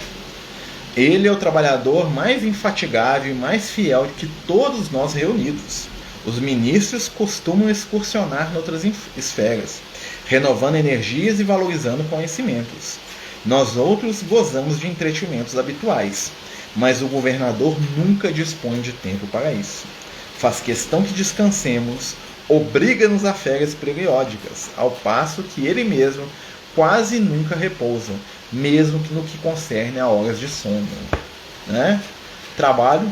Ele é o trabalhador mais infatigável e mais fiel de que todos nós reunidos. Os ministros costumam excursionar em outras esferas, renovando energias e valorizando conhecimentos. Nós outros gozamos de entretimentos habituais, mas o governador nunca dispõe de tempo para isso. Faz questão que descansemos, obriga-nos a férias periódicas, ao passo que ele mesmo quase nunca repousa, mesmo que no que concerne a horas de sono, né? Trabalho,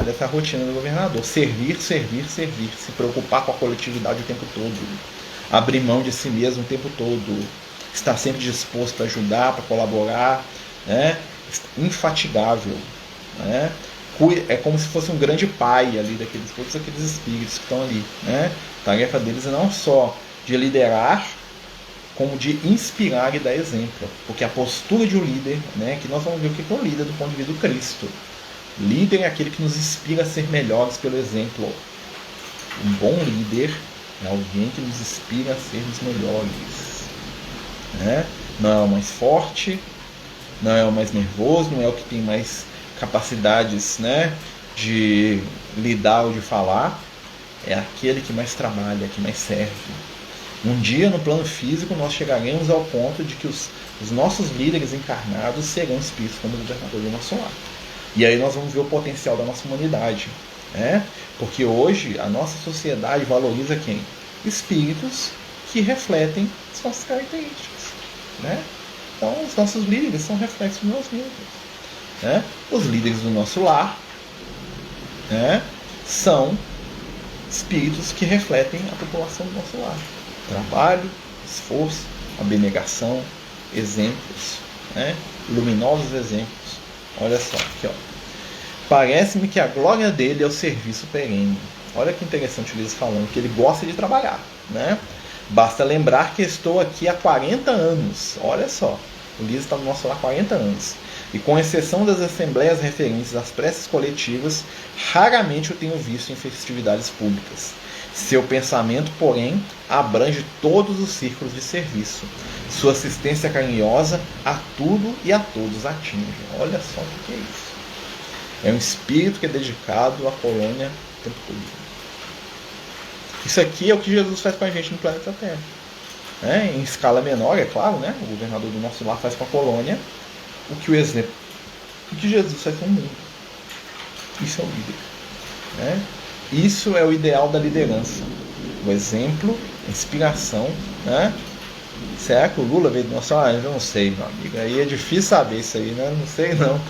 essa é a rotina do governador. Servir, se preocupar com a coletividade o tempo todo, abrir mão de si mesmo o tempo todo, estar sempre disposto a ajudar, para colaborar, né? Infatigável, né? É como se fosse um grande pai ali todos aqueles espíritos que estão ali, né? A tarefa deles é não só de liderar, como de inspirar e dar exemplo, porque a postura de um líder, né, que nós vamos ver o que é um líder do ponto de vista do Cristo. Líder é aquele que nos inspira a ser melhores pelo exemplo. Um bom líder é alguém que nos inspira a sermos melhores, né? Não é o mais forte, não é o mais nervoso, não é o que tem mais capacidades, né, de lidar ou de falar, é aquele que mais trabalha, que mais serve. Um dia, no plano físico, nós chegaremos ao ponto de que os nossos líderes encarnados serão espíritos como o governador do nosso lar. E aí nós vamos ver o potencial da nossa humanidade, né? Porque hoje a nossa sociedade valoriza quem? Espíritos que refletem as nossas características, né? Então, os nossos líderes são reflexos dos nossos líderes, né? Os líderes do nosso lar, né, são espíritos que refletem a população do nosso lar. Trabalho, esforço, abnegação, exemplos, né? Luminosos exemplos. Olha só, aqui, ó. Parece-me que a glória dele é o serviço perene. Olha que interessante o Luiz falando, que ele gosta de trabalhar, né? Basta lembrar que estou aqui há 40 anos. Olha só, o Luiz está no nosso lar há 40 anos. E com exceção das assembleias referentes às preces coletivas, raramente o tenho visto em festividades públicas. Seu pensamento, porém, abrange todos os círculos de serviço. Sua assistência carinhosa a tudo e a todos atinge. Olha só o que é isso. É um espírito que é dedicado à colônia o tempo todo. Isso aqui é o que Jesus faz com a gente no planeta Terra. Né? Em escala menor, é claro, né? O governador do nosso lar faz com a colônia o que Jesus faz com o mundo. Isso é o líder, né? Isso é o ideal da liderança. O exemplo, a inspiração, né? Será que o Lula veio do nosso lar? Eu não sei, meu amigo. Aí é difícil saber isso aí, né? Não sei não,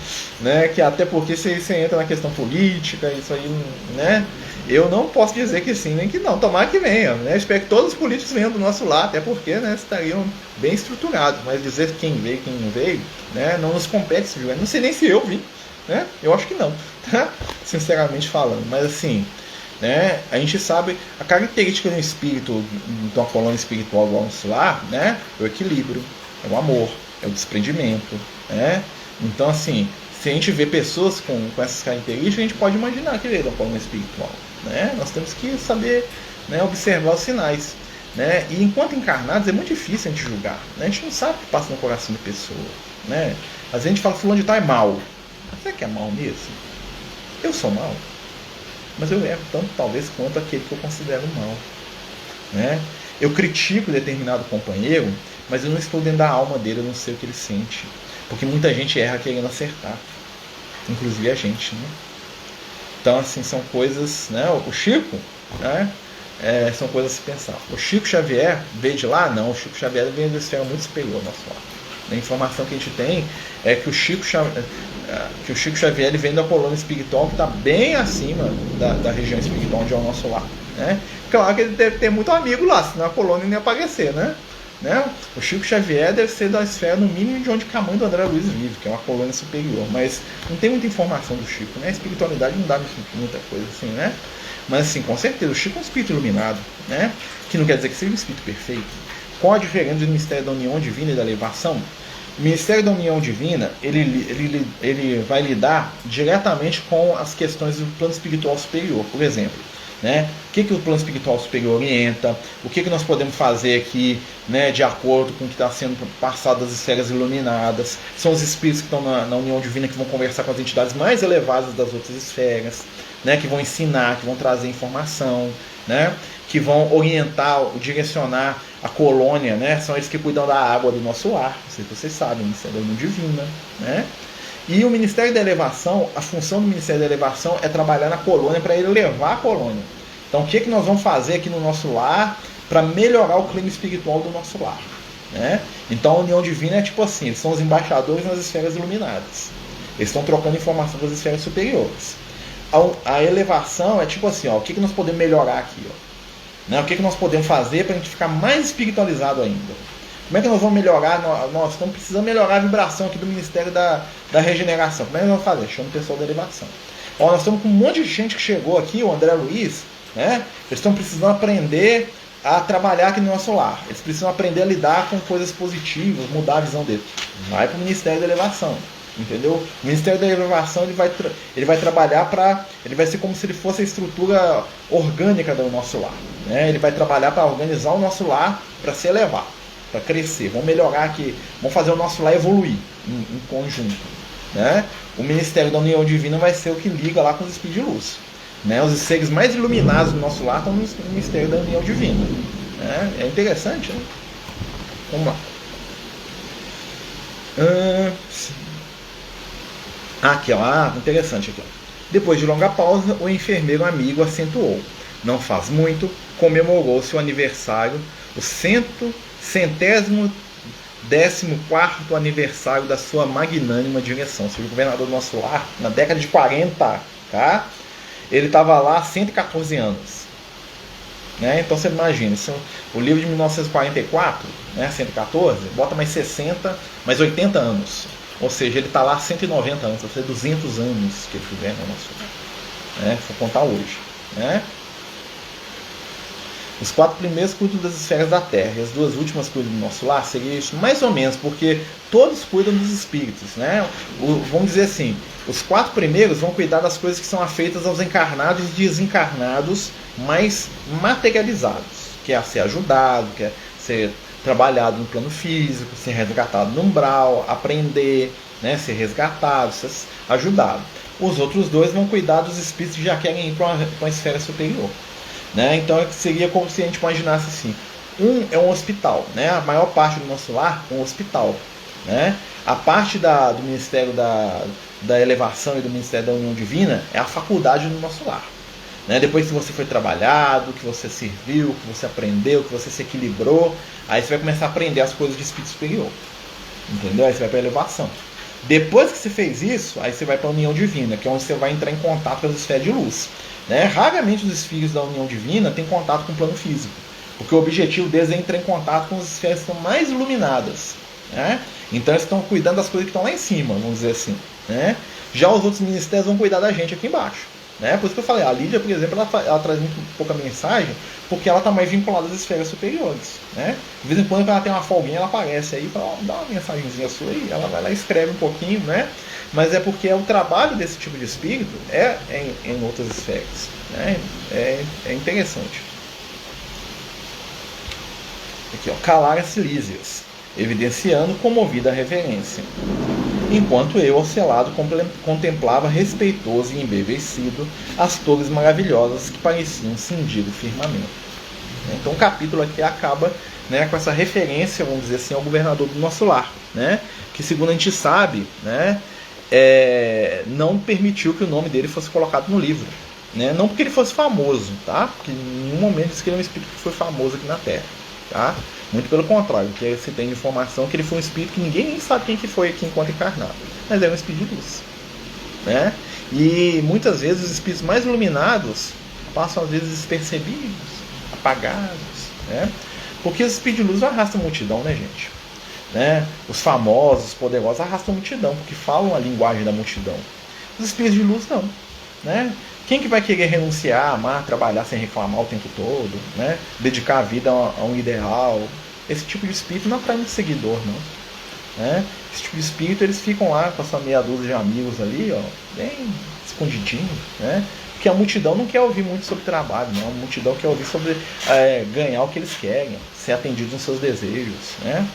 né? Que até porque você entra na questão política, isso aí, né? Eu não posso dizer que sim, nem que não. Tomara que venha, né? Espero que todos os políticos venham do nosso lado, até porque, né, estariam bem estruturados. Mas dizer quem veio e quem não veio, né, não nos compete esse julgamento. Não sei nem se eu vim, né? Eu acho que não, tá? Sinceramente falando. Mas assim, né, a gente sabe a característica de um espírito, de uma colônia espiritual igual nosso lar, né? É o equilíbrio, é o amor, é o desprendimento, né? Então, assim, se a gente vê pessoas com essas características, a gente pode imaginar que ele é uma colônia espiritual, né? Nós temos que saber, né, observar os sinais, né? E enquanto encarnados é muito difícil a gente julgar, né? A gente não sabe o que passa no coração da pessoa, né? Às vezes a gente fala, fulano de tal é mal. Mas será que é mal mesmo? Eu sou mal? Mas eu erro tanto, talvez, quanto aquele que eu considero mal, né? Eu critico determinado companheiro, mas eu não estou dentro da alma dele, eu não sei o que ele sente. Porque muita gente erra querendo acertar, inclusive a gente, né? Então, assim, são coisas, né? O Chico, né? São coisas a se pensar. O Chico Xavier veio de lá? Não, o Chico Xavier veio de uma esfera muito superior ao nosso lado. A informação que a gente tem é que o Chico Xavier ele vem da colônia espiritual que está bem acima da região espiritual onde é o nosso lar, né? Claro que ele deve ter muito amigo lá, senão a colônia não ia aparecer, né? O Chico Xavier deve ser da esfera no mínimo de onde Camões do André Luiz vive, que é uma colônia superior, mas não tem muita informação do Chico, né? A espiritualidade não dá muita coisa assim, né? Mas assim, com certeza, o Chico é um espírito iluminado, né? Que não quer dizer que seja um espírito perfeito. Qual a diferença do mistério da união divina e da elevação? O Ministério da União Divina, ele vai lidar diretamente com as questões do plano espiritual superior, por exemplo. Né? O que o plano espiritual superior orienta, o que nós podemos fazer aqui, né, de acordo com o que está sendo passado das esferas iluminadas. São os espíritos que estão na União Divina que vão conversar com as entidades mais elevadas das outras esferas, né, que vão ensinar, que vão trazer informação, né, que vão orientar, direcionar a colônia, né, são eles que cuidam da água do nosso lar, não sei se vocês sabem, o Ministério da União Divina. Né? E o Ministério da Elevação, a função do Ministério da Elevação é trabalhar na colônia para ele levar a colônia. Então o que nós vamos fazer aqui no nosso lar para melhorar o clima espiritual do nosso lar? Né? Então a União Divina é tipo assim, eles são os embaixadores nas esferas iluminadas. Eles estão trocando informação das esferas superiores. A elevação é tipo assim, ó, o que nós podemos melhorar aqui? Ó? Né? O que nós podemos fazer para a gente ficar mais espiritualizado ainda? Como é que nós vamos melhorar? Nós estamos precisando melhorar a vibração aqui do Ministério da Regeneração. Como é que nós vamos fazer? Chama o pessoal da elevação. Ó, nós estamos com um monte de gente que chegou aqui, o André Luiz, né? Eles estão precisando aprender a trabalhar aqui no nosso lar. Eles precisam aprender a lidar com coisas positivas, mudar a visão deles. Vai para o Ministério da Elevação. Entendeu? O Ministério da Elevação ele vai trabalhar para. Ele vai ser como se ele fosse a estrutura orgânica do nosso lar. Né? Ele vai trabalhar para organizar o nosso lar para se elevar, para crescer. Vamos melhorar aqui, vamos fazer o nosso lar evoluir em conjunto. Né? O Ministério da União Divina vai ser o que liga lá com os espíritos de luz. Né? Os seres mais iluminados do nosso lar estão no Ministério da União Divina. Né? É interessante, né? Vamos lá. Aqui, ó, interessante aqui. Ó. Depois de longa pausa, o enfermeiro amigo acentuou. Não faz muito, comemorou-se o aniversário, o 114º aniversário da sua magnânima direção. Ou seja, o governador do nosso lar, na década de 40, tá? Ele estava lá há 114 anos. Né? Então você imagina, o livro de 1944, né, 114, bota mais 60, mais 80 anos. Ou seja, ele está lá há 190 anos, ou seja, 200 anos que ele tiver no nosso lar. Né? Se for contar hoje. Né? Os 4 primeiros cuidam das esferas da Terra e as 2 últimas cuidam do nosso lar. Seria isso mais ou menos, porque todos cuidam dos espíritos. Né? Vamos dizer assim, os 4 primeiros vão cuidar das coisas que são afeitas aos encarnados e desencarnados mais materializados, que é ser ajudado, que é ser trabalhado no plano físico, ser resgatado no umbral, aprender, né, ser resgatado, ser ajudado. Os outros 2 vão cuidar dos espíritos que já querem ir para uma esfera superior. Né? Então seria como se a gente imaginasse assim, é um hospital, né? A maior parte do nosso lar é um hospital. Né? A parte do Ministério da Elevação e do Ministério da União Divina é a faculdade do nosso lar. Né? Depois que você foi trabalhado, que você serviu, que você aprendeu, que você se equilibrou, aí você vai começar a aprender as coisas de espírito superior. Entendeu? Aí você vai para a elevação. Depois que você fez isso, aí você vai para a União Divina, que é onde você vai entrar em contato com as esferas de luz. Né? Raramente os espíritos da União Divina têm contato com o plano físico, porque o objetivo deles é entrar em contato com as esferas que estão mais iluminadas. Né? Então eles estão cuidando das coisas que estão lá em cima, vamos dizer assim. Né? Já os outros ministérios vão cuidar da gente aqui embaixo. Né? Por isso que eu falei, a Lídia, por exemplo, ela traz muito pouca mensagem, porque ela está mais vinculada às esferas superiores. Né? De vez em quando ela tem uma folguinha, ela aparece aí, fala, dá uma mensagenzinha sua aí, ela vai lá e escreve um pouquinho, né? Mas é porque o trabalho desse tipo de espírito é em outras esferas. Né? É interessante. Aqui, ó, calar as silícias, evidenciando comovida a reverência. Enquanto eu, ao seu lado, contemplava respeitoso e embevecido as torres maravilhosas que pareciam cindir o firmamento. Então o capítulo aqui acaba, né, com essa referência, vamos dizer assim, ao governador do nosso lar, né, que segundo a gente sabe, né, não permitiu que o nome dele fosse colocado no livro. Né, não porque ele fosse famoso, tá? Porque em nenhum momento diz que ele é um espírito que foi famoso aqui na Terra. Tá? Muito pelo contrário, que se tem informação que ele foi um espírito que ninguém nem sabe quem que foi aqui enquanto encarnado, mas é um espírito de luz. Né? E muitas vezes os espíritos mais iluminados passam às vezes despercebidos, apagados, né? Porque os espíritos de luz não arrastam multidão, né, gente? Né? Os famosos, os poderosos arrastam multidão, porque falam a linguagem da multidão. Os espíritos de luz não. Né? Quem que vai querer renunciar, amar, trabalhar sem reclamar o tempo todo, né? Dedicar a vida a um ideal? Esse tipo de espírito não atrai muito seguidor, não. né? Esse tipo de espírito, eles ficam lá com essa meia dúzia de amigos ali, ó, bem escondidinho, né? Porque a multidão não quer ouvir muito sobre trabalho, não. A multidão quer ouvir sobre ganhar o que eles querem, ser atendidos nos seus desejos, né?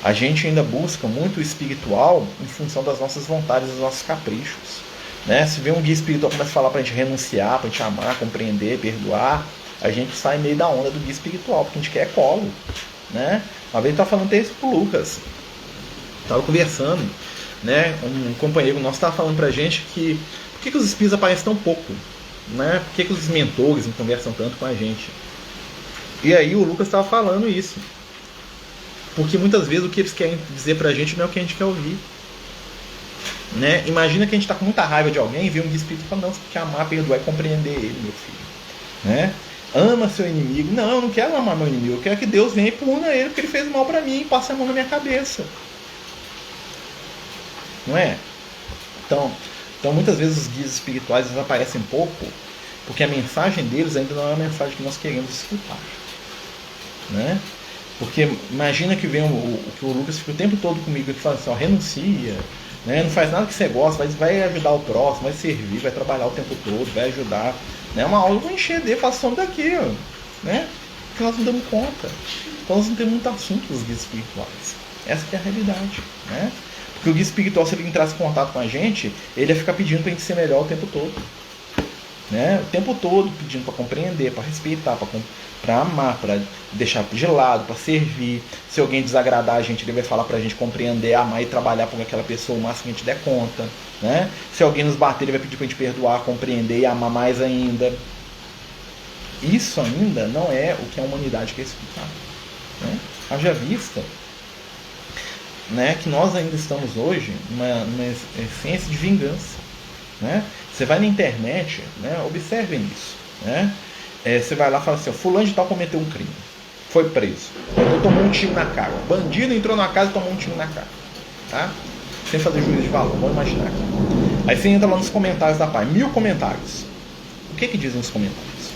A gente ainda busca muito o espiritual em função das nossas vontades, dos nossos caprichos, né? Se vê um guia espiritual começa a falar pra gente renunciar, pra gente amar, compreender, perdoar, a gente sai meio da onda do guia espiritual, porque a gente quer colo, né? Uma vez eu estava falando até isso pro Lucas, estava conversando, né? Um companheiro nosso estava falando pra gente que por que os espíritos aparecem tão pouco, né? Por que os mentores não conversam tanto com a gente? E aí o Lucas estava falando isso, porque muitas vezes o que eles querem dizer pra gente não é o que a gente quer ouvir, né? Imagina que a gente está com muita raiva de alguém e vê um guia espírita e fala, não, você tem que amar, perdoar e compreender ele, meu filho, né? Ama seu inimigo. Não, eu não quero amar meu inimigo, eu quero que Deus venha e puna ele porque ele fez mal pra mim e passe a mão na minha cabeça, não é? Então muitas vezes os guias espirituais eles aparecem pouco porque a mensagem deles ainda não é a mensagem que nós queremos escutar, né? Porque imagina que vem que o Lucas fica o tempo todo comigo e fala assim, ó, renuncia, né? Não faz nada que você gosta, vai ajudar o próximo, vai servir, vai trabalhar o tempo todo, vai ajudar, né? Uma aula eu vou encher de, faço daqui, ó, né? Porque nós não damos conta, então nós não temos muito assunto dos guias espirituais, essa que é a realidade, né? Porque o guia espiritual, se ele entrasse em contato com a gente, ele ia ficar pedindo pra gente ser melhor o tempo todo, né? O tempo todo pedindo para compreender, para respeitar, para amar, para deixar de lado, para servir. Se alguém desagradar a gente, ele vai falar pra gente compreender, amar e trabalhar por aquela pessoa o máximo que a gente der conta, né? Se alguém nos bater, ele vai pedir pra gente perdoar, compreender e amar mais ainda. Isso ainda não é o que a humanidade quer escutar, né? Haja vista, né, que nós ainda estamos hoje numa essência de vingança, né? Você vai na internet, né, observem isso, né? Você vai lá e fala assim, ó, fulano de tal cometeu um crime, foi preso, então tomou um tiro na cara, o bandido entrou na casa e tomou um tiro na cara, tá? Sem fazer juízo de valor, vamos imaginar aqui. Aí você entra lá nos comentários da página, 1000 comentários. O que dizem os comentários?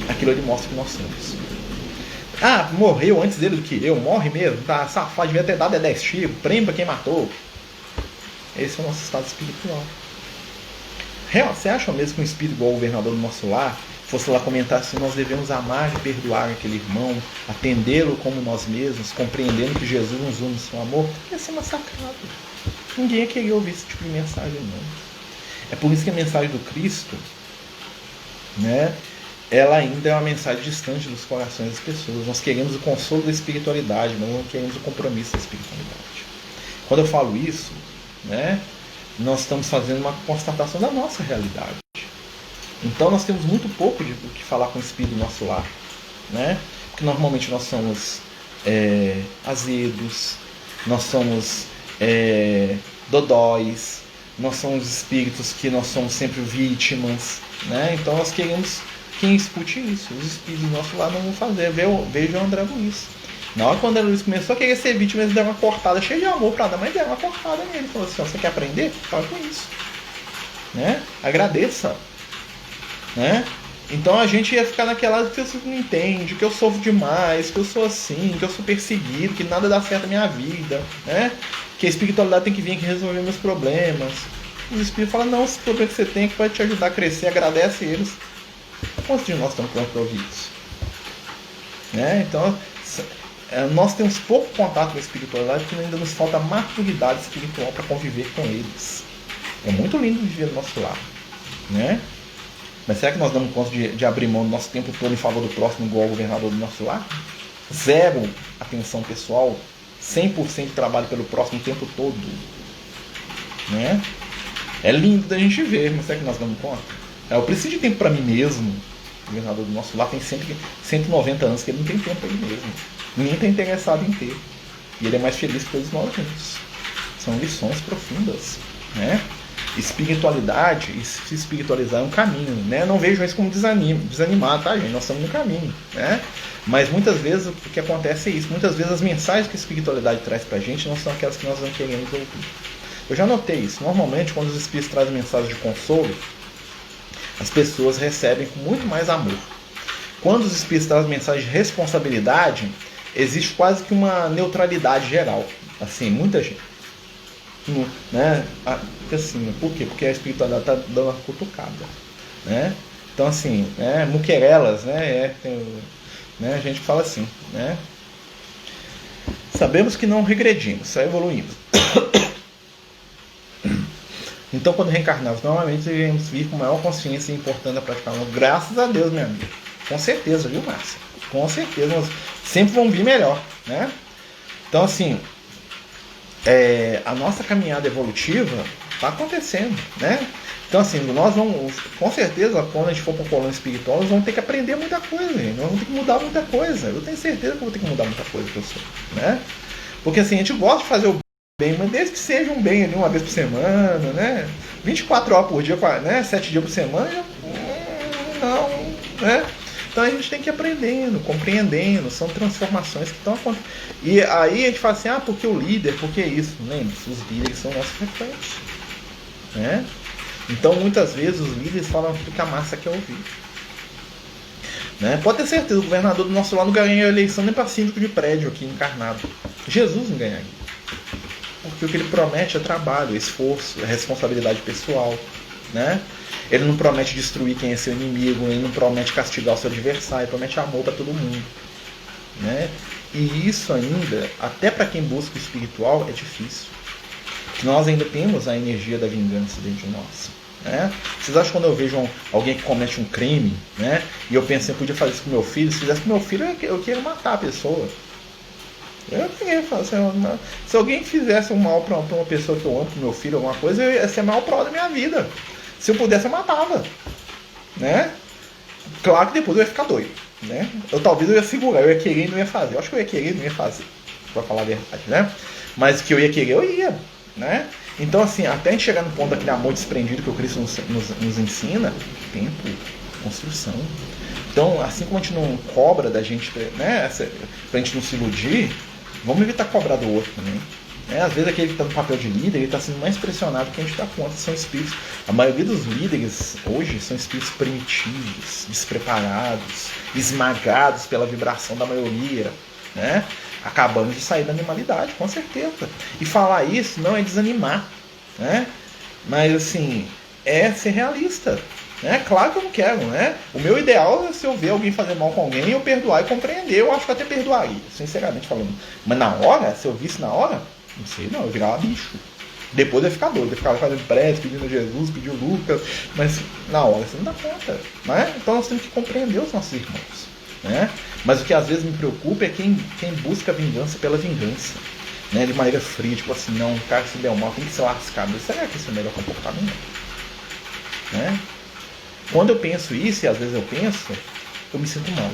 Aquilo ali mostra que nós somos. Ah, morreu antes dele do que eu, morre mesmo, tá safado, devia ter dado 10 tiros, prêmio pra quem matou. Esse é o nosso estado espiritual. Você acha mesmo que um espírito igual o governador do nosso lar fosse lá comentar assim, nós devemos amar e perdoar aquele irmão, atendê-lo como nós mesmos, compreendendo que Jesus nos une no seu amor? Ia ser massacrado. Ninguém ia querer ouvir esse tipo de mensagem, não. É por isso que a mensagem do Cristo, né, ela ainda é uma mensagem distante dos corações das pessoas. Nós queremos o consolo da espiritualidade, mas não queremos o compromisso da espiritualidade. Quando eu falo isso, né, nós estamos fazendo uma constatação da nossa realidade. Então nós temos muito pouco de o que falar com o espírito do nosso lar, né? Porque normalmente nós somos azedos, nós somos dodóis, nós somos espíritos que nós somos sempre vítimas, né? Então nós queremos quem escute isso. Os espíritos do nosso lar não vão fazer. Veja o André Luiz. Na hora que o André Luiz começou a querer ser vítima, eles deram uma cortada cheia de amor pra dar, mas deram uma cortada nele. Falou assim, ó, você quer aprender? Fala com isso, né? Agradeça, né? Então a gente ia ficar naquela que você não entende, que eu sofro demais, que eu sou assim, que eu sou perseguido, que nada dá certo na minha vida, né? Que a espiritualidade tem que vir aqui resolver meus problemas. Os espíritos falam, não, esse problema que você tem que vai te ajudar a crescer, agradece eles. Quantos de nós estamos prontos para ouvir isso? Né? Então, nós temos pouco contato com a espiritualidade porque ainda nos falta maturidade espiritual para conviver com eles. É muito lindo viver do nosso lado, né? Mas será que nós damos conta de abrir mão do nosso tempo todo em favor do próximo igual o governador do nosso lar? Zero atenção pessoal, 100% de trabalho pelo próximo o tempo todo, né? É lindo da gente ver, mas será que nós damos conta? Eu preciso de tempo para mim mesmo. O governador do nosso lar tem 190 anos que ele não tem tempo para ele mesmo. Ninguém está interessado em ter. E ele é mais feliz que todos nós juntos. São lições profundas, né? Espiritualidade, e se espiritualizar é um caminho, né? Não vejo isso como desanimar, tá, gente? Nós estamos no caminho, né? Mas muitas vezes o que acontece é isso. Muitas vezes as mensagens que a espiritualidade traz pra gente não são aquelas que nós não queremos ouvir. Eu já notei isso. Normalmente, quando os espíritos trazem mensagens de consolo, as pessoas recebem com muito mais amor. Quando os espíritos trazem mensagens de responsabilidade, existe quase que uma neutralidade geral. Assim, muita gente. Né? Assim, por quê? Porque a espiritualidade está dando uma cutucada. Né? Então, assim, muquerelas, né? Né? A gente fala assim, né? Sabemos que não regredimos, só evoluímos. Então, quando reencarnamos, normalmente devemos vir com maior consciência e importando a praticar. Graças a Deus, minha amiga. Com certeza, viu, Márcia? Com certeza, nós sempre vamos vir melhor, né? Então, assim, a nossa caminhada evolutiva está acontecendo, né? Então, assim, nós vamos, com certeza, quando a gente for para o plano espiritual, nós vamos ter que aprender muita coisa, gente. Nós vamos ter que mudar muita coisa. Eu tenho certeza que eu vou ter que mudar muita coisa que eu sou, né? Porque, assim, a gente gosta de fazer o bem, mas desde que seja um bem ali uma vez por semana, né? 24 horas por dia, né? 7 dias por semana, não, né? Então a gente tem que ir aprendendo, compreendendo, são transformações que estão acontecendo. E aí a gente fala assim, porque o líder, porque isso? Lembre-se, os líderes são nossos reflexos, né? Então muitas vezes os líderes falam aquilo que a massa quer ouvir. Né? Pode ter certeza, o governador do nosso lado não ganhou a eleição nem para síndico de prédio aqui encarnado. Jesus não ganharia. Porque o que ele promete é trabalho, é esforço, é responsabilidade pessoal, né? Ele não promete destruir quem é seu inimigo, ele não promete castigar o seu adversário, ele promete amor para todo mundo, né? E isso ainda, até para quem busca o espiritual, é difícil. Porque nós ainda temos a energia da vingança dentro de nós, né? Vocês acham que quando eu vejo alguém que comete um crime, né? E eu penso, eu podia fazer isso com meu filho, se fizesse com meu filho, eu queria matar a pessoa. Eu queria fazer se alguém fizesse um mal para uma pessoa que eu amo, pro meu filho, alguma coisa, ia ser mal prol da minha vida. Se eu pudesse, eu matava, né? Claro que depois eu ia ficar doido, né? Talvez eu ia segurar, eu ia querer e não ia fazer. Eu acho que eu ia querer e não ia fazer, pra falar a verdade, né? Mas que eu ia querer, eu ia, né? Então, assim, até a gente chegar no ponto daquele amor desprendido que o Cristo nos ensina, tempo, construção. Então, assim como a gente não cobra da gente, né? Pra gente não se iludir, vamos evitar cobrar do outro também. Às vezes aquele que está no papel de líder, ele está sendo mais pressionado que a gente dá conta, são espíritos. A maioria dos líderes hoje são espíritos primitivos, despreparados, esmagados pela vibração da maioria, né? Acabamos de sair da animalidade, com certeza. E falar isso não é desanimar, né? Mas assim, é ser realista. Claro que eu não quero, né? O meu ideal é se eu ver alguém fazer mal com alguém, eu perdoar e compreender. Eu acho que eu até perdoaria, sinceramente falando. Mas na hora, se eu visse na hora, não sei não, eu virava bicho. Depois eu ia ficar doido, eu ficava fazendo prece, pedindo Jesus, pedindo Lucas, mas na hora você não dá conta, né? Então nós temos que compreender os nossos irmãos, né? Mas o que às vezes me preocupa é quem busca vingança pela vingança, né? De maneira fria, tipo assim, não, o cara se deu mal, tem que ser lascado. Será que esse é o melhor comportamento? Né? Quando eu penso isso, e às vezes eu penso, eu me sinto mal.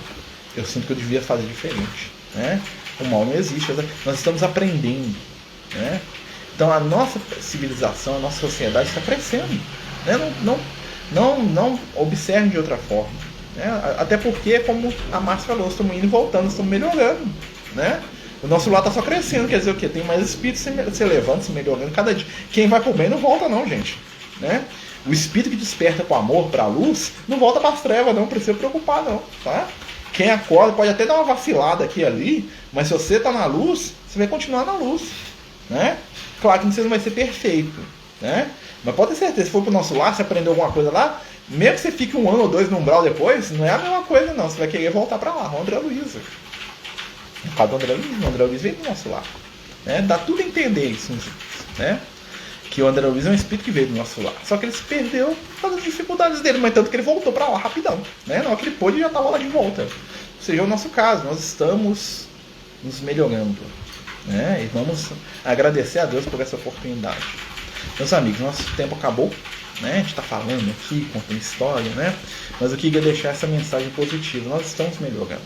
Eu sinto que eu devia fazer diferente, né? O mal não existe, nós estamos aprendendo, né? Então a nossa civilização, a nossa sociedade está crescendo, né? Não observe de outra forma, né? Até porque, como a Márcia falou, estamos indo e voltando, estamos melhorando, né? O nosso lado está só crescendo, quer dizer o quê? Tem mais espíritos se levando, se melhorando cada dia. Quem vai pro bem não volta não, gente, né? O espírito que desperta com amor para a luz não volta para as trevas, não precisa preocupar não, tá? Quem acorda pode até dar uma vacilada aqui e ali, mas se você está na luz, você vai continuar na luz, né? Claro que você não vai ser perfeito, né? Mas pode ter certeza, se for pro nosso lar, se aprender alguma coisa lá, mesmo que você fique 1 ano ou 2 no umbral depois, não é a mesma coisa não, você vai querer voltar para lá, o André Luiz. No caso do André Luiz veio do nosso lar, né? Dá tudo a entender isso, né? Que o André Luiz é um espírito que veio do nosso lar. Só que ele se perdeu por causa das dificuldades dele, mas tanto que ele voltou para lá rapidão, né? Na hora que ele pôde, já estava lá de volta. Ou seja, é o nosso caso, nós estamos nos melhorando, né? E vamos agradecer a Deus por essa oportunidade. Meus amigos, nosso tempo acabou, né? A gente está falando aqui, contando história, né? Mas eu queria deixar essa mensagem positiva. Nós estamos melhorando.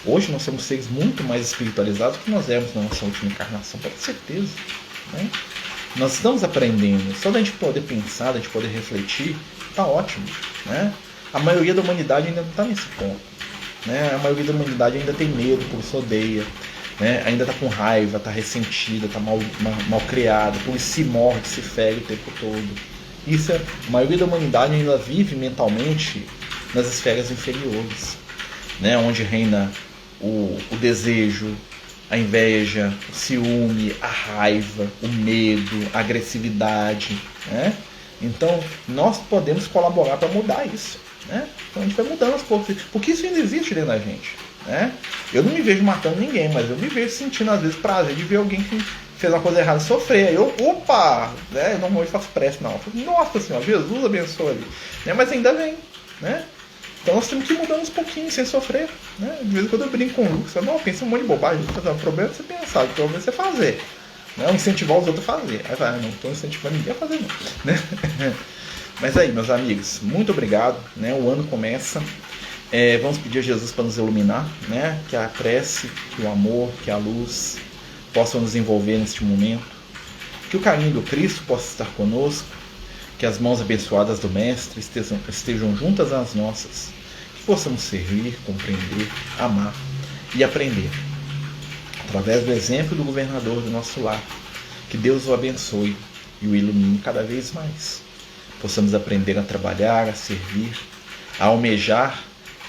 Hoje nós somos seres muito mais espiritualizados do que nós éramos na nossa última encarnação, com certeza, né? Nós estamos aprendendo, só da gente poder pensar, da gente poder refletir, está ótimo, né? A maioria da humanidade ainda não está nesse ponto, né? A maioria da humanidade ainda tem medo, por isso odeia, né? Ainda está com raiva, está ressentida, está mal criada, por isso se morde, se fere o tempo todo. A maioria da humanidade ainda vive mentalmente nas esferas inferiores, né? Onde reina o desejo, a inveja, o ciúme, a raiva, o medo, a agressividade, né? Então, nós podemos colaborar para mudar isso, né? Então, a gente vai mudando aos poucos, porque isso ainda existe dentro da gente, né? Eu não me vejo matando ninguém, mas eu me vejo sentindo, às vezes, prazer de ver alguém que fez uma coisa errada sofrer. Aí eu, opa! Né? Eu normalmente faço prece na hora. Nossa Senhora, Jesus abençoe ali. Né? Mas ainda vem, né? Então nós temos que ir mudando uns pouquinhos, sem sofrer. Né? De vez em quando eu brinco com o Lucas, não, pensa um monte de bobagem. O problema é você pensar, o problema é você fazer. Não incentivar os outros a fazer. Aí vai, não estou incentivando ninguém a fazer, não. Né? Mas aí, meus amigos, muito obrigado. Né? O ano começa. Vamos pedir a Jesus para nos iluminar, né? Que a prece, que o amor, que a luz possam nos envolver neste momento. Que o caminho do Cristo possa estar conosco. Que as mãos abençoadas do Mestre estejam juntas às nossas, que possamos servir, compreender, amar e aprender. Através do exemplo do governador do nosso lar, que Deus o abençoe e o ilumine cada vez mais. Possamos aprender a trabalhar, a servir, a almejar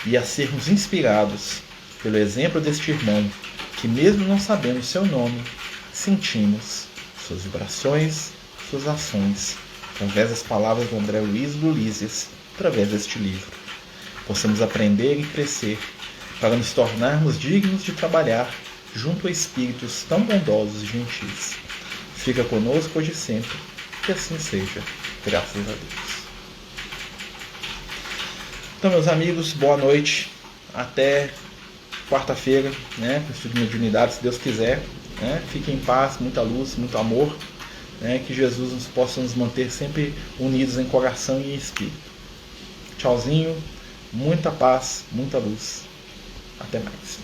e a sermos inspirados pelo exemplo deste irmão, que mesmo não sabendo seu nome, sentimos suas vibrações, suas ações, através das palavras do André Luiz do Lísias, através deste livro. Possamos aprender e crescer para nos tornarmos dignos de trabalhar junto a espíritos tão bondosos e gentis. Fica conosco hoje e sempre, que assim seja, graças a Deus. Então, meus amigos, boa noite, até quarta-feira, né, com o estudo de mediunidade, se Deus quiser, né, fiquem em paz, muita luz, muito amor. Que Jesus possa nos manter sempre unidos em coração e em espírito. Tchauzinho, muita paz, muita luz. Até mais.